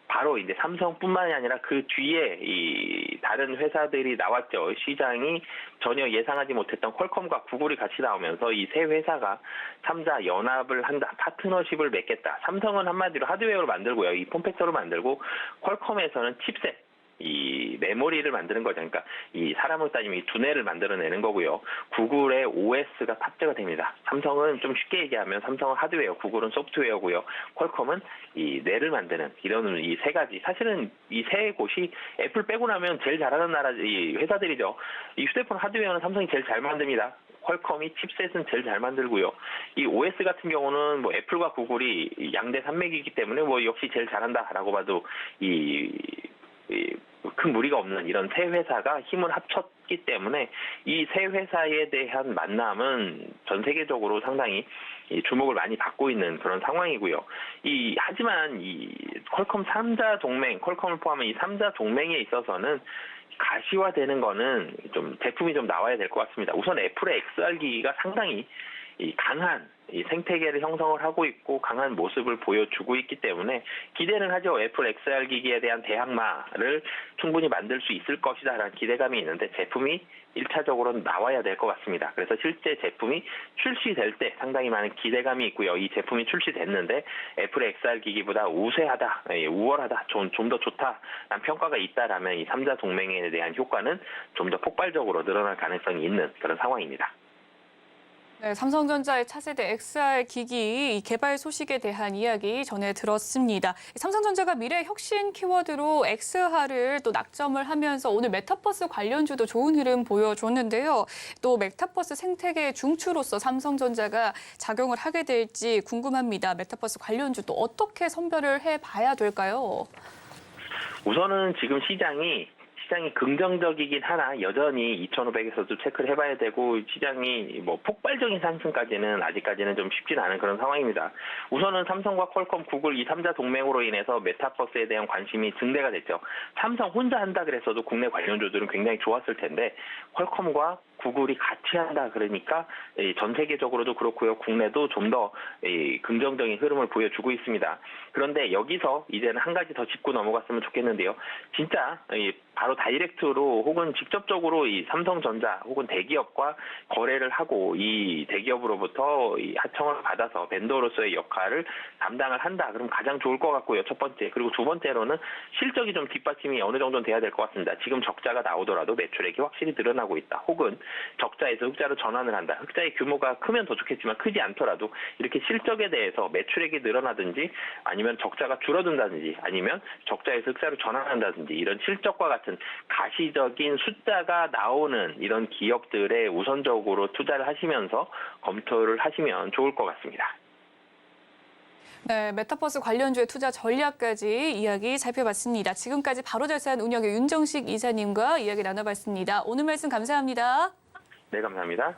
바로 이제 삼성뿐만이 아니라 그 뒤에 이 다른 회사들이 나왔죠. 시장이 전혀 예상하지 못했던 퀄컴과 구글이 같이 나오면서 이 세 회사가 3자 연합을 한다, 파트너십을 맺겠다. 삼성은 한마디로 하드웨어를 만들고요. 이 폼팩터를 만들고 퀄컴에서는 칩셋, 이 메모리를 만드는 거죠. 그러니까 이 사람을 따지면 이 두뇌를 만들어내는 거고요. 구글의 OS가 탑재가 됩니다. 삼성은 좀 쉽게 얘기하면 삼성은 하드웨어, 구글은 소프트웨어고요. 퀄컴은 이 뇌를 만드는 이런 이 세 가지. 사실은 이 세 곳이 애플 빼고 나면 제일 잘하는 이 회사들이죠. 이 휴대폰 하드웨어는 삼성이 제일 잘 만듭니다. 퀄컴이 칩셋은 제일 잘 만들고요. 이 OS 같은 경우는 뭐 애플과 구글이 양대 산맥이기 때문에 뭐 역시 제일 잘한다라고 봐도 큰 무리가 없는 이런 세 회사가 힘을 합쳤기 때문에 이 세 회사에 대한 만남은 전 세계적으로 상당히 주목을 많이 받고 있는 그런 상황이고요. 하지만 이 퀄컴 3자 동맹, 퀄컴을 포함한 이 3자 동맹에 있어서는 가시화되는 거는 좀 제품이 좀 나와야 될 것 같습니다. 우선 애플의 XR 기기가 상당히 강한 생태계를 형성을 하고 있고 강한 모습을 보여주고 있기 때문에 기대는 하죠. 애플 XR 기기에 대한 대항마를 충분히 만들 수 있을 것이다라는 기대감이 있는데 제품이 1차적으로는 나와야 될 것 같습니다. 그래서 실제 제품이 출시될 때 상당히 많은 기대감이 있고요. 이 제품이 출시됐는데 애플의 XR 기기보다 우세하다, 우월하다, 좀 더 좋다라는 평가가 있다라면 이 3자 동맹에 대한 효과는 좀 더 폭발적으로 늘어날 가능성이 있는 그런 상황입니다. 네, 삼성전자의 차세대 XR 기기 개발 소식에 대한 이야기 전해 들었습니다. 삼성전자가 미래 혁신 키워드로 XR을 또 낙점을 하면서 오늘 메타버스 관련주도 좋은 흐름 보여줬는데요. 또 메타버스 생태계 중추로서 삼성전자가 작용을 하게 될지 궁금합니다. 메타버스 관련주 또 어떻게 선별을 해봐야 될까요? 우선은 지금 시장이 긍정적이긴 하나 여전히 2,500에서도 체크를 해봐야 되고 시장이 뭐 폭발적인 상승까지는 아직까지는 좀 쉽진 않은 그런 상황입니다. 우선은 삼성과 퀄컴, 구글 이 3자 동맹으로 인해서 메타버스에 대한 관심이 증대가 됐죠. 삼성 혼자 한다 그랬어도 국내 관련주들은 굉장히 좋았을 텐데 퀄컴과 구글이 같이 한다 그러니까 전 세계적으로도 그렇고요. 국내도 좀 더 긍정적인 흐름을 보여주고 있습니다. 그런데 여기서 이제는 한 가지 더 짚고 넘어갔으면 좋겠는데요. 진짜 바로 다이렉트로 혹은 직접적으로 이 삼성전자 혹은 대기업과 거래를 하고 이 대기업으로부터 이 하청을 받아서 벤더로서의 역할을 담당을 한다. 그럼 가장 좋을 것 같고요. 첫 번째. 그리고 두 번째로는 실적이 좀 뒷받침이 어느 정도는 돼야 될 것 같습니다. 지금 적자가 나오더라도 매출액이 확실히 늘어나고 있다. 혹은 적자에서 흑자로 전환을 한다. 흑자의 규모가 크면 더 좋겠지만 크지 않더라도 이렇게 실적에 대해서 매출액이 늘어나든지 아니면 적자가 줄어든다든지 아니면 적자에서 흑자로 전환한다든지 이런 실적과 같은 가시적인 숫자가 나오는 이런 기업들에 우선적으로 투자를 하시면서 검토를 하시면 좋을 것 같습니다. 네, 메타버스 관련주의 투자 전략까지 이야기 살펴봤습니다. 지금까지 바로자산 운영의 윤정식 이사님과 이야기 나눠봤습니다. 오늘 말씀 감사합니다. 네, 감사합니다.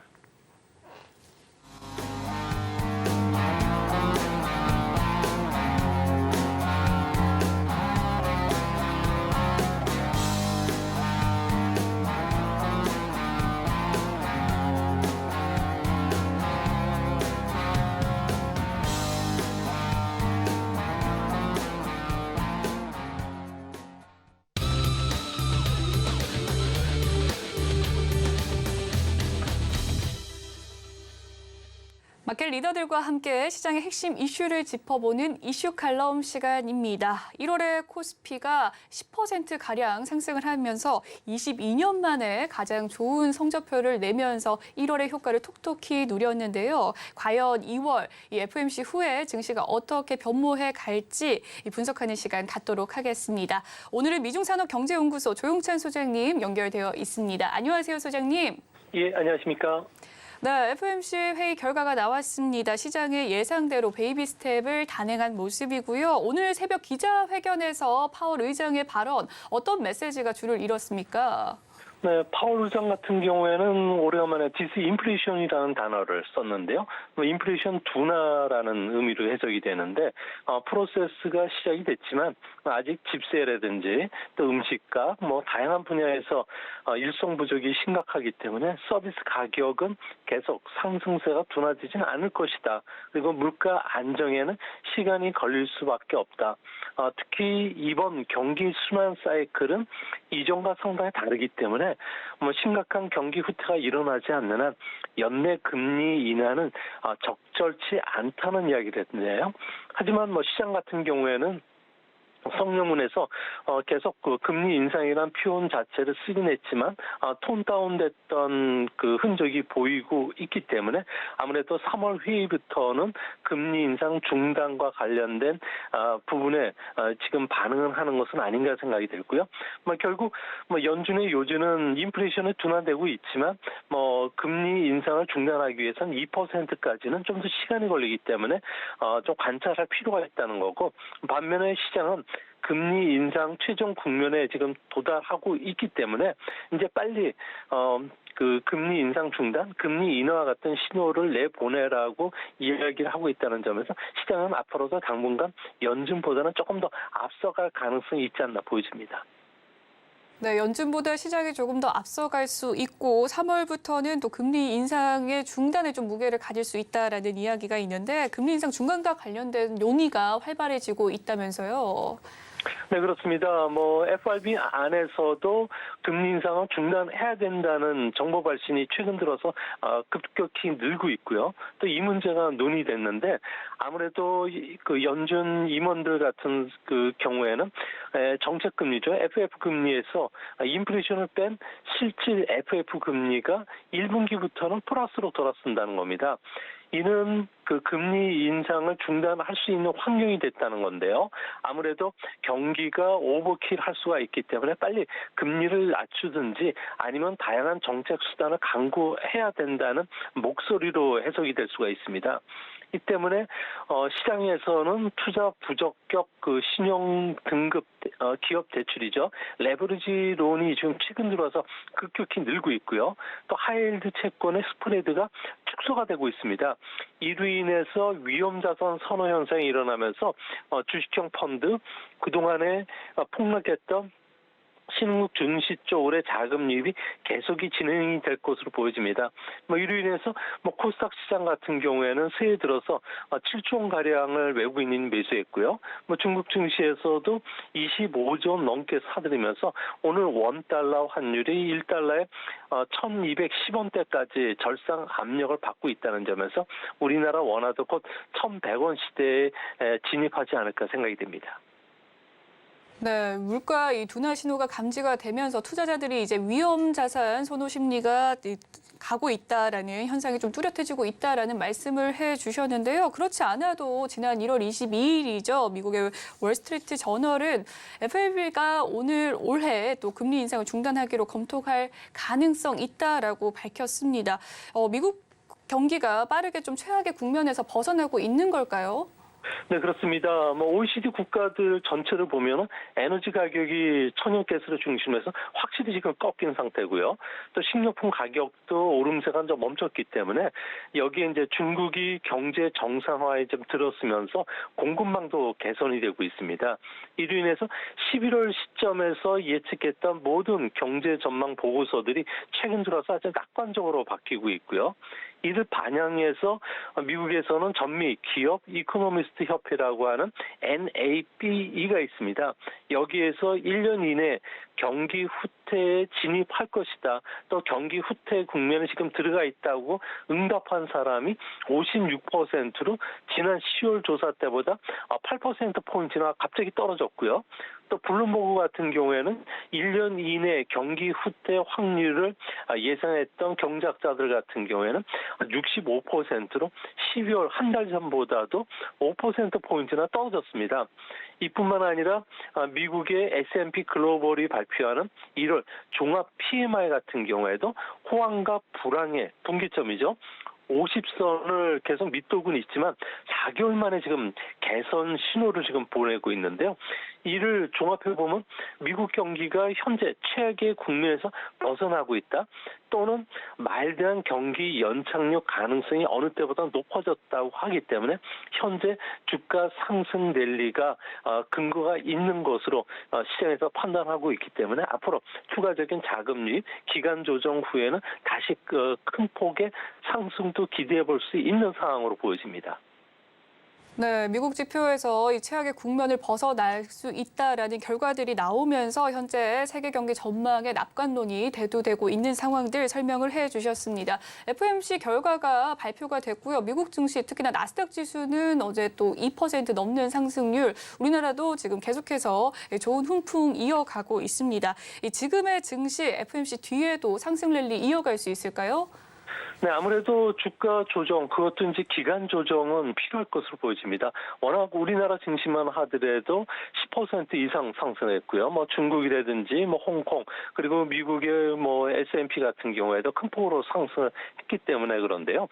마켓 리더들과 함께 시장의 핵심 이슈를 짚어보는 이슈 칼럼 시간입니다. 1월에 코스피가 10%가량 상승을 하면서 22년 만에 가장 좋은 성적표를 내면서 1월의 효과를 톡톡히 누렸는데요. 과연 2월 이 FOMC 후에 증시가 어떻게 변모해 갈지 분석하는 시간 갖도록 하겠습니다. 오늘은 미중산업경제연구소 조용찬 소장님 연결되어 있습니다. 안녕하세요, 소장님. 예, 안녕하십니까? 네, FOMC 회의 결과가 나왔습니다. 시장의 예상대로 베이비 스텝을 단행한 모습이고요. 오늘 새벽 기자회견에서 파월 의장의 발언, 어떤 메시지가 줄을 이뤘습니까? 네, 파월 의장 같은 경우에는 오래간만에 디스인플레이션이라는 단어를 썼는데요. 인플레이션 둔화라는 의미로 해석이 되는데 프로세스가 시작이 됐지만 아직 집세라든지 또 음식값 다양한 분야에서 일손 부족이 심각하기 때문에 서비스 가격은 계속 상승세가 둔화되지는 않을 것이다. 그리고 물가 안정에는 시간이 걸릴 수밖에 없다. 특히 이번 경기 순환 사이클은 이전과 상당히 다르기 때문에 심각한 경기 후퇴가 일어나지 않는 한 연내 금리 인하는 적절치 않다는 이야기를 했는데요. 하지만 시장 같은 경우에는 성명문에서 계속 그 금리 인상이란 표현 자체를 쓰긴 했지만 톤 다운됐던 그 흔적이 보이고 있기 때문에 아무래도 3월 회의부터는 금리 인상 중단과 관련된 부분에 지금 반응을 하는 것은 아닌가 생각이 들고요. 결국 연준의 요지는 인플레이션이 둔화되고 있지만 금리 인상을 중단하기 위해서는 2%까지는 좀 더 시간이 걸리기 때문에 좀 관찰할 필요가 있다는 거고, 반면에 시장은 금리 인상 최종 국면에 지금 도달하고 있기 때문에 이제 빨리 그 금리 인상 중단, 금리 인하와 같은 신호를 내보내라고 이야기를 하고 있다는 점에서 시장은 앞으로도 당분간 연준보다는 조금 더 앞서갈 가능성이 있지 않나 보여집니다. 네, 연준보다 시장이 조금 더 앞서갈 수 있고 3월부터는 또 금리 인상의 중단에 좀 무게를 가질 수 있다라는 이야기가 있는데 금리 인상 중단과 관련된 논의가 활발해지고 있다면서요. 네, 그렇습니다. FRB 안에서도 금리 인상을 중단해야 된다는 정보 발신이 최근 들어서 급격히 늘고 있고요. 또 이 문제가 논의됐는데 아무래도 그 연준 임원들 같은 그 경우에는 정책 금리죠. FF 금리에서 인플레이션을 뺀 실질 FF 금리가 1분기부터는 플러스로 돌아선다는 겁니다. 이는 그 금리 인상을 중단할 수 있는 환경이 됐다는 건데요. 아무래도 경기가 오버킬 할 수가 있기 때문에 빨리 금리를 낮추든지 아니면 다양한 정책 수단을 강구해야 된다는 목소리로 해석이 될 수가 있습니다. 이 때문에 시장에서는 투자 부적격 그 신용 등급 기업 대출이죠. 레버리지론이 지금 최근 들어서 급격히 늘고 있고요. 또 하이힐드 채권의 스프레드가 축소가 되고 있습니다. 이로 인해서 위험자산 선호 현상이 일어나면서 주식형 펀드, 그동안에 폭락했던 신흥국 증시 쪽으로의 자금 유입이 계속이 진행이 될 것으로 보여집니다. 이로 인해서 코스닥 시장 같은 경우에는 새해 들어서 7조 원 가량을 외국인이 매수했고요. 중국 증시에서도 25조 원 넘게 사들이면서 오늘 원달러 환율이 1달러에 1,210원대까지 절상 압력을 받고 있다는 점에서 우리나라 원화도 곧 1,100원 시대에 진입하지 않을까 생각이 됩니다. 네, 물가 이 둔화 신호가 감지가 되면서 투자자들이 이제 위험 자산 선호 심리가 가고 있다라는 현상이 좀 뚜렷해지고 있다라는 말씀을 해주셨는데요. 그렇지 않아도 지난 1월 22일이죠. 미국의 월스트리트 저널은 FRB가 올해 또 금리 인상을 중단하기로 검토할 가능성 있다라고 밝혔습니다. 미국 경기가 빠르게 좀 최악의 국면에서 벗어나고 있는 걸까요? 네, 그렇습니다. OECD 국가들 전체를 보면 에너지 가격이 천연가스를 중심으로 해서 확실히 지금 꺾인 상태고요. 또 식료품 가격도 오름세가 좀 멈췄기 때문에 여기에 이제 중국이 경제 정상화에 좀 들었으면서 공급망도 개선이 되고 있습니다. 이로 인해서 11월 시점에서 예측했던 모든 경제 전망 보고서들이 최근 들어서 아주 낙관적으로 바뀌고 있고요. 이를 반영해서 미국에서는 전미 기업 이코노미스트 협회라고 하는 NABE가 있습니다. 여기에서 1년 이내 경기 후퇴에 진입할 것이다. 또 경기 후퇴 국면에 지금 들어가 있다고 응답한 사람이 56%로 지난 10월 조사 때보다 8%포인트나 갑자기 떨어졌고요. 또 블룸버그 같은 경우에는 1년 이내 경기 후퇴 확률을 예상했던 경제학자들 같은 경우에는 65%로 12월 한 달 전보다도 5%포인트나 떨어졌습니다. 이뿐만 아니라 미국의 S&P 글로벌이 발표하는 1월 종합 PMI 같은 경우에도 호황과 불황의 분기점이죠. 50선을 계속 밑돌고는 있지만 4개월 만에 지금 개선 신호를 지금 보내고 있는데요. 이를 종합해보면 미국 경기가 현재 최악의 국면에서 벗어나고 있다. 또는 말대한 경기 연착륙 가능성이 어느 때보다 높아졌다고 하기 때문에 현재 주가 상승 랠리가 근거가 있는 것으로 시장에서 판단하고 있기 때문에 앞으로 추가적인 자금 유입, 기간 조정 후에는 다시 큰 폭의 상승도 기대해 볼 수 있는 상황으로 보여집니다. 네, 미국 지표에서 이 최악의 국면을 벗어날 수 있다라는 결과들이 나오면서 현재 세계 경기 전망의 낙관론이 대두되고 있는 상황들 설명을 해주셨습니다. FOMC 결과가 발표가 됐고요. 미국 증시 특히나 나스닥 지수는 어제 또 2% 넘는 상승률, 우리나라도 지금 계속해서 좋은 훈풍 이어가고 있습니다. 지금의 증시 FOMC 뒤에도 상승 랠리 이어갈 수 있을까요? 네, 아무래도 주가 조정, 그것도 이제 기간 조정은 필요할 것으로 보여집니다. 워낙 우리나라 증시만 하더라도 10% 이상 상승했고요. 중국이라든지 홍콩, 그리고 미국의 S&P 같은 경우에도 큰 폭으로 상승했기 때문에 그런데요.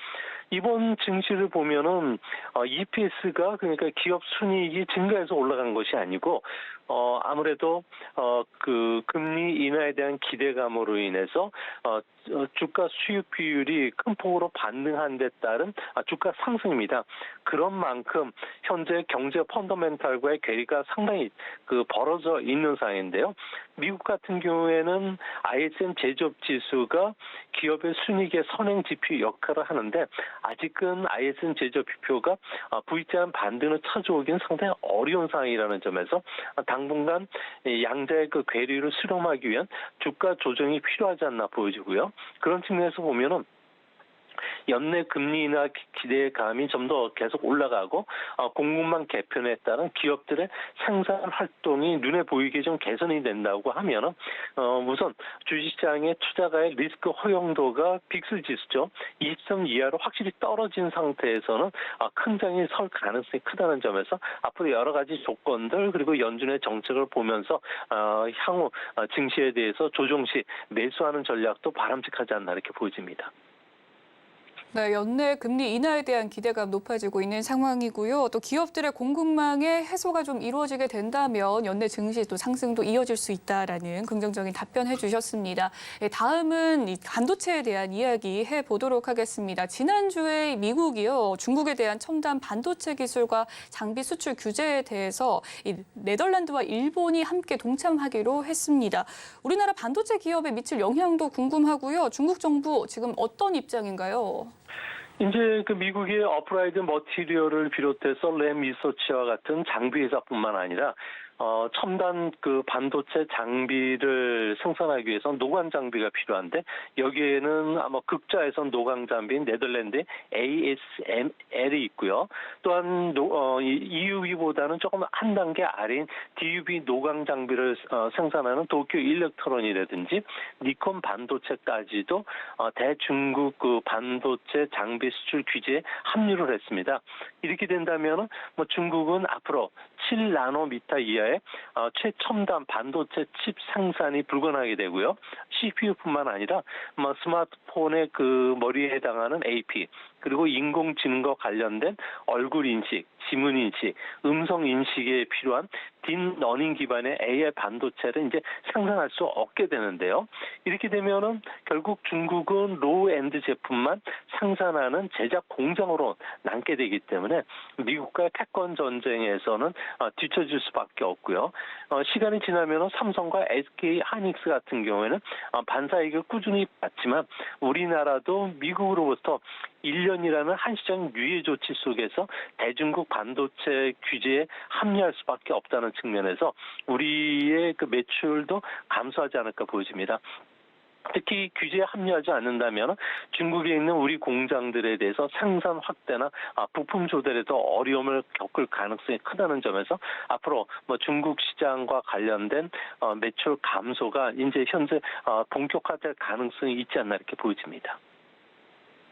이번 증시를 보면은 EPS가 그러니까 기업 순이익이 증가해서 올라간 것이 아니고 아무래도 그 금리 인하에 대한 기대감으로 인해서 주가 수익 비율이 큰 폭으로 반등한 데 따른 주가 상승입니다. 그런 만큼 현재 경제 펀더멘탈과의 괴리가 상당히 벌어져 있는 상황인데요. 미국 같은 경우에는 ISM 제조업 지수가 기업의 순이익의 선행 지표 역할을 하는데 아직은 ISM 제조업 지표가 V자한 반등을 찾아오기는 상당히 어려운 상황이라는 점에서 당분간 양자의 그 괴리를 수렴하기 위한 주가 조정이 필요하지 않나 보여지고요. 그런 측면에서 보면은 연내 금리 인하 기대감이 좀 더 계속 올라가고 공급망 개편에 따른 기업들의 생산 활동이 눈에 보이게 좀 개선이 된다고 하면은 우선 주식시장의 투자가의 리스크 허용도가 빅스 지수죠. 20점 이하로 확실히 떨어진 상태에서는 큰 장이 설 가능성이 크다는 점에서 앞으로 여러 가지 조건들 그리고 연준의 정책을 보면서 향후 증시에 대해서 조정 시 매수하는 전략도 바람직하지 않나 이렇게 보여집니다. 네, 연내 금리 인하에 대한 기대감 높아지고 있는 상황이고요. 또 기업들의 공급망의 해소가 좀 이루어지게 된다면 연내 증시 또 상승도 이어질 수 있다라는 긍정적인 답변해 주셨습니다. 다음은 이 반도체에 대한 이야기 해보도록 하겠습니다. 지난주에 미국이요, 중국에 대한 첨단 반도체 기술과 장비 수출 규제에 대해서 이 네덜란드와 일본이 함께 동참하기로 했습니다. 우리나라 반도체 기업에 미칠 영향도 궁금하고요. 중국 정부 지금 어떤 입장인가요? 이제 그 미국의 어플라이드 머티리얼을 비롯해서 램 리서치와 같은 장비 회사뿐만 아니라 첨단 그 반도체 장비를 생산하기 위해서 노광 장비가 필요한데 여기에는 아마 극자에선 노광 장비인 네덜란드의 ASML이 있고요. 또한 EUV보다는 조금 한 단계 아래인 DUV 노광 장비를 생산하는 도쿄 일렉트론이라든지 니콘 반도체까지도 대중국 그 반도체 장비 수출 규제에 합류를 했습니다. 이렇게 된다면 뭐 중국은 앞으로 7나노미터 이하의 최첨단 반도체 칩 생산이 불가능하게 되고요. CPU뿐만 아니라 스마트폰의 그 머리에 해당하는 AP 그리고 인공지능과 관련된 얼굴 인식, 지문 인식, 음성 인식에 필요한 딥러닝 기반의 AI 반도체를 이제 생산할 수 없게 되는데요. 이렇게 되면은 결국 중국은 로우엔드 제품만 생산하는 제작 공장으로 남게 되기 때문에 미국과 패권 전쟁에서는 뒤처질 수밖에 없고요. 시간이 지나면은 삼성과 SK 하이닉스 같은 경우에는 반사이익을 꾸준히 받지만 우리나라도 미국으로부터 1년이라는 한시적 유예 조치 속에서 대중국 반도체 규제에 합류할 수밖에 없다는 측면에서 우리의 그 매출도 감소하지 않을까 보여집니다. 특히 규제에 합류하지 않는다면 중국에 있는 우리 공장들에 대해서 생산 확대나 부품 조달에도 어려움을 겪을 가능성이 크다는 점에서 앞으로 중국 시장과 관련된 매출 감소가 이제 현재 본격화될 가능성이 있지 않나 이렇게 보여집니다.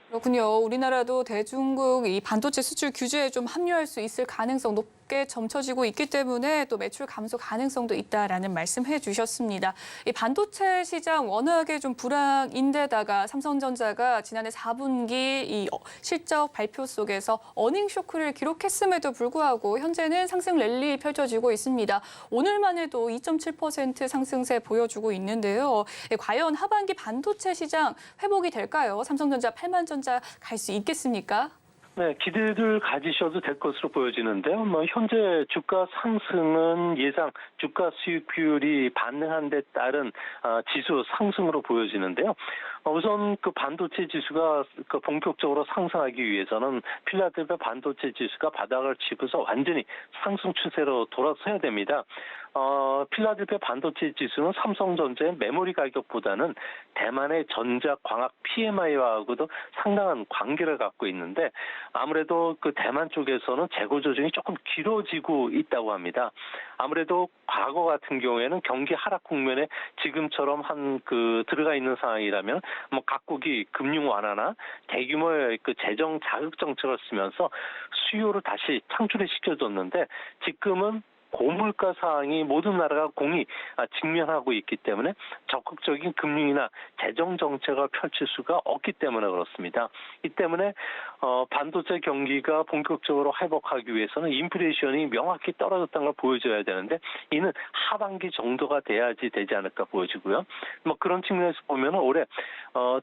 그렇군요. 우리나라도 대중국 이 반도체 수출 규제에 좀 합류할 수 있을 가능성 높게 점쳐지고 있기 때문에 또 매출 감소 가능성도 있다라는 말씀해 주셨습니다. 이 반도체 시장 워낙에 좀 불황인데다가 삼성전자가 지난해 4분기 이 실적 발표 속에서 어닝 쇼크를 기록했음에도 불구하고 현재는 상승 랠리 펼쳐지고 있습니다. 오늘만 해도 2.7% 상승세 보여주고 있는데요. 과연 하반기 반도체 시장 회복이 될까요? 삼성전자 8만 전자 갈 수 있겠습니까? 네, 기대를 가지셔도 될 것으로 보여지는데요. 현재 주가 상승은 예상 주가 수익 비율이 반등한 데 따른 지수 상승으로 보여지는데요. 우선 그 반도체 지수가 그 본격적으로 상승하기 위해서는 필라델피아 반도체 지수가 바닥을 치고서 완전히 상승 추세로 돌아서야 됩니다. 필라델피아 반도체 지수는 삼성전자의 메모리 가격보다는 대만의 전자광학 PMI와도 상당한 관계를 갖고 있는데 아무래도 그 대만 쪽에서는 재고 조정이 조금 길어지고 있다고 합니다. 아무래도 과거 같은 경우에는 경기 하락 국면에 지금처럼 들어가 있는 상황이라면 각국이 금융 완화나 대규모의 그 재정 자극 정책을 쓰면서 수요를 다시 창출을 시켜줬는데 지금은 고물가 상황이 모든 나라가 공히 직면하고 있기 때문에 적극적인 금융이나 재정 정책을 펼칠 수가 없기 때문에 그렇습니다. 이 때문에 반도체 경기가 본격적으로 회복하기 위해서는 인플레이션이 명확히 떨어졌다는 걸 보여줘야 되는데 이는 하반기 정도가 돼야지 되지 않을까 보여지고요. 그런 측면에서 보면 올해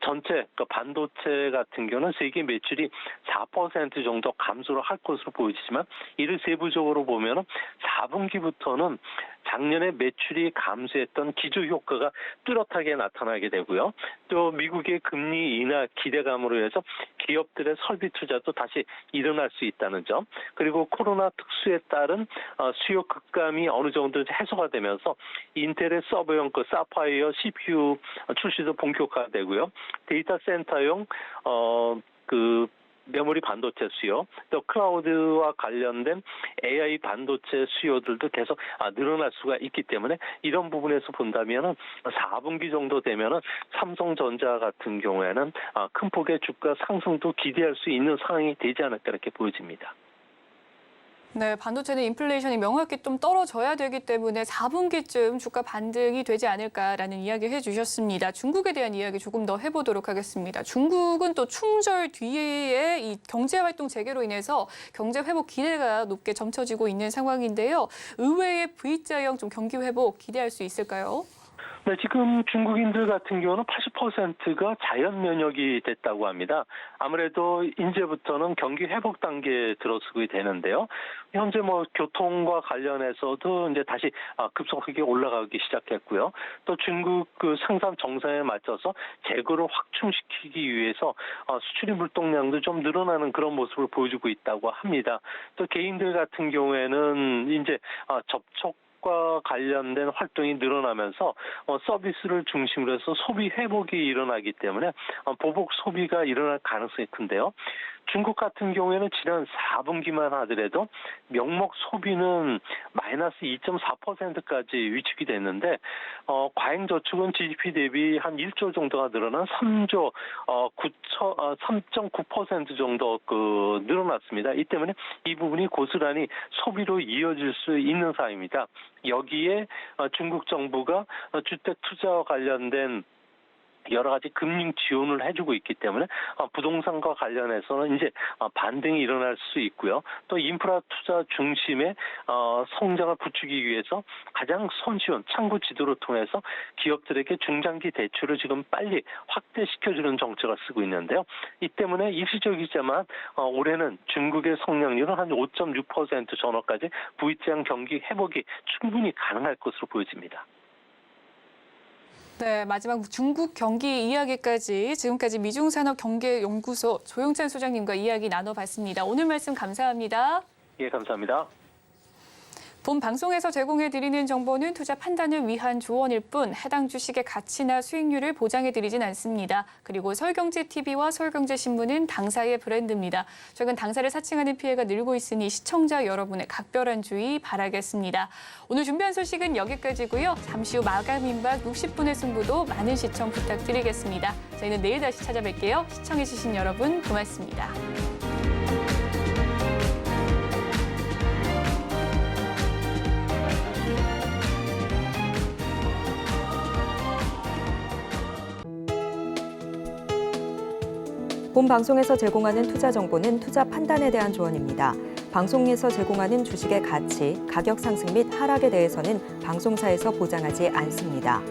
전체 그 반도체 같은 경우는 세계 매출이 4% 정도 감소를 할 것으로 보여지지만 이를 세부적으로 보면 4분기부터는 작년에 매출이 감소했던 기저 효과가 뚜렷하게 나타나게 되고요. 또 미국의 금리 인하 기대감으로 해서 기업들의 설비 투자도 다시 일어날 수 있다는 점, 그리고 코로나 특수에 따른 수요 급감이 어느 정도 해소가 되면서 인텔의 서버용 그 사파이어 CPU 출시도 본격화되고요. 데이터 센터용 메모리 반도체 수요, 또 클라우드와 관련된 AI 반도체 수요들도 계속 늘어날 수가 있기 때문에 이런 부분에서 본다면은 4분기 정도 되면은 삼성전자 같은 경우에는 큰 폭의 주가 상승도 기대할 수 있는 상황이 되지 않을까 이렇게 보여집니다. 네, 반도체는 인플레이션이 명확히 좀 떨어져야 되기 때문에 4분기쯤 주가 반등이 되지 않을까라는 이야기 해주셨습니다. 중국에 대한 이야기 조금 더 해보도록 하겠습니다. 중국은 또 충절 뒤에 이 경제활동 재개로 인해서 경제 회복 기대가 높게 점쳐지고 있는 상황인데요. 의외의 V자형 좀 경기 회복 기대할 수 있을까요? 네, 지금 중국인들 같은 경우는 80%가 자연 면역이 됐다고 합니다. 아무래도 이제부터는 경기 회복 단계에 들어서게 되는데요. 현재 교통과 관련해서도 이제 다시 급속하게 올라가기 시작했고요. 또 중국 그 생산 정상에 맞춰서 재고를 확충시키기 위해서 수출입 물동량도 좀 늘어나는 그런 모습을 보여주고 있다고 합니다. 또 개인들 같은 경우에는 이제 과 관련된 활동이 늘어나면서 서비스를 중심으로 해서 소비 회복이 일어나기 때문에 보복 소비가 일어날 가능성이 큰데요. 중국 같은 경우에는 지난 4분기만 하더라도 명목 소비는 마이너스 2.4%까지 위축이 됐는데 과잉 저축은 GDP 대비 한 1조 정도가 늘어난 3.9% 정도 늘어났습니다. 이 때문에 이 부분이 고스란히 소비로 이어질 수 있는 사항입니다. 여기에 중국 정부가 주택 투자와 관련된 여러 가지 금융 지원을 해주고 있기 때문에 부동산과 관련해서는 이제 반등이 일어날 수 있고요. 또 인프라 투자 중심의 성장을 부추기기 위해서 가장 손쉬운 창구 지도를 통해서 기업들에게 중장기 대출을 지금 빨리 확대시켜주는 정책을 쓰고 있는데요. 이 때문에 일시적이지만 올해는 중국의 성장률은 한 5.6% 전후까지 V자형 경기 회복이 충분히 가능할 것으로 보여집니다. 네, 마지막 중국 경기 이야기까지 지금까지 미중산업경제연구소 조영찬 소장님과 이야기 나눠봤습니다. 오늘 말씀 감사합니다. 예, 감사합니다. 본 방송에서 제공해드리는 정보는 투자 판단을 위한 조언일 뿐 해당 주식의 가치나 수익률을 보장해드리진 않습니다. 그리고 서울경제TV와 서울경제신문은 당사의 브랜드입니다. 최근 당사를 사칭하는 피해가 늘고 있으니 시청자 여러분의 각별한 주의 바라겠습니다. 오늘 준비한 소식은 여기까지고요. 잠시 후 마감 임박 60분의 승부도 많은 시청 부탁드리겠습니다. 저희는 내일 다시 찾아뵐게요. 시청해주신 여러분 고맙습니다. 본 방송에서 제공하는 투자 정보는 투자 판단에 대한 조언입니다. 방송에서 제공하는 주식의 가치, 가격 상승 및 하락에 대해서는 방송사에서 보장하지 않습니다.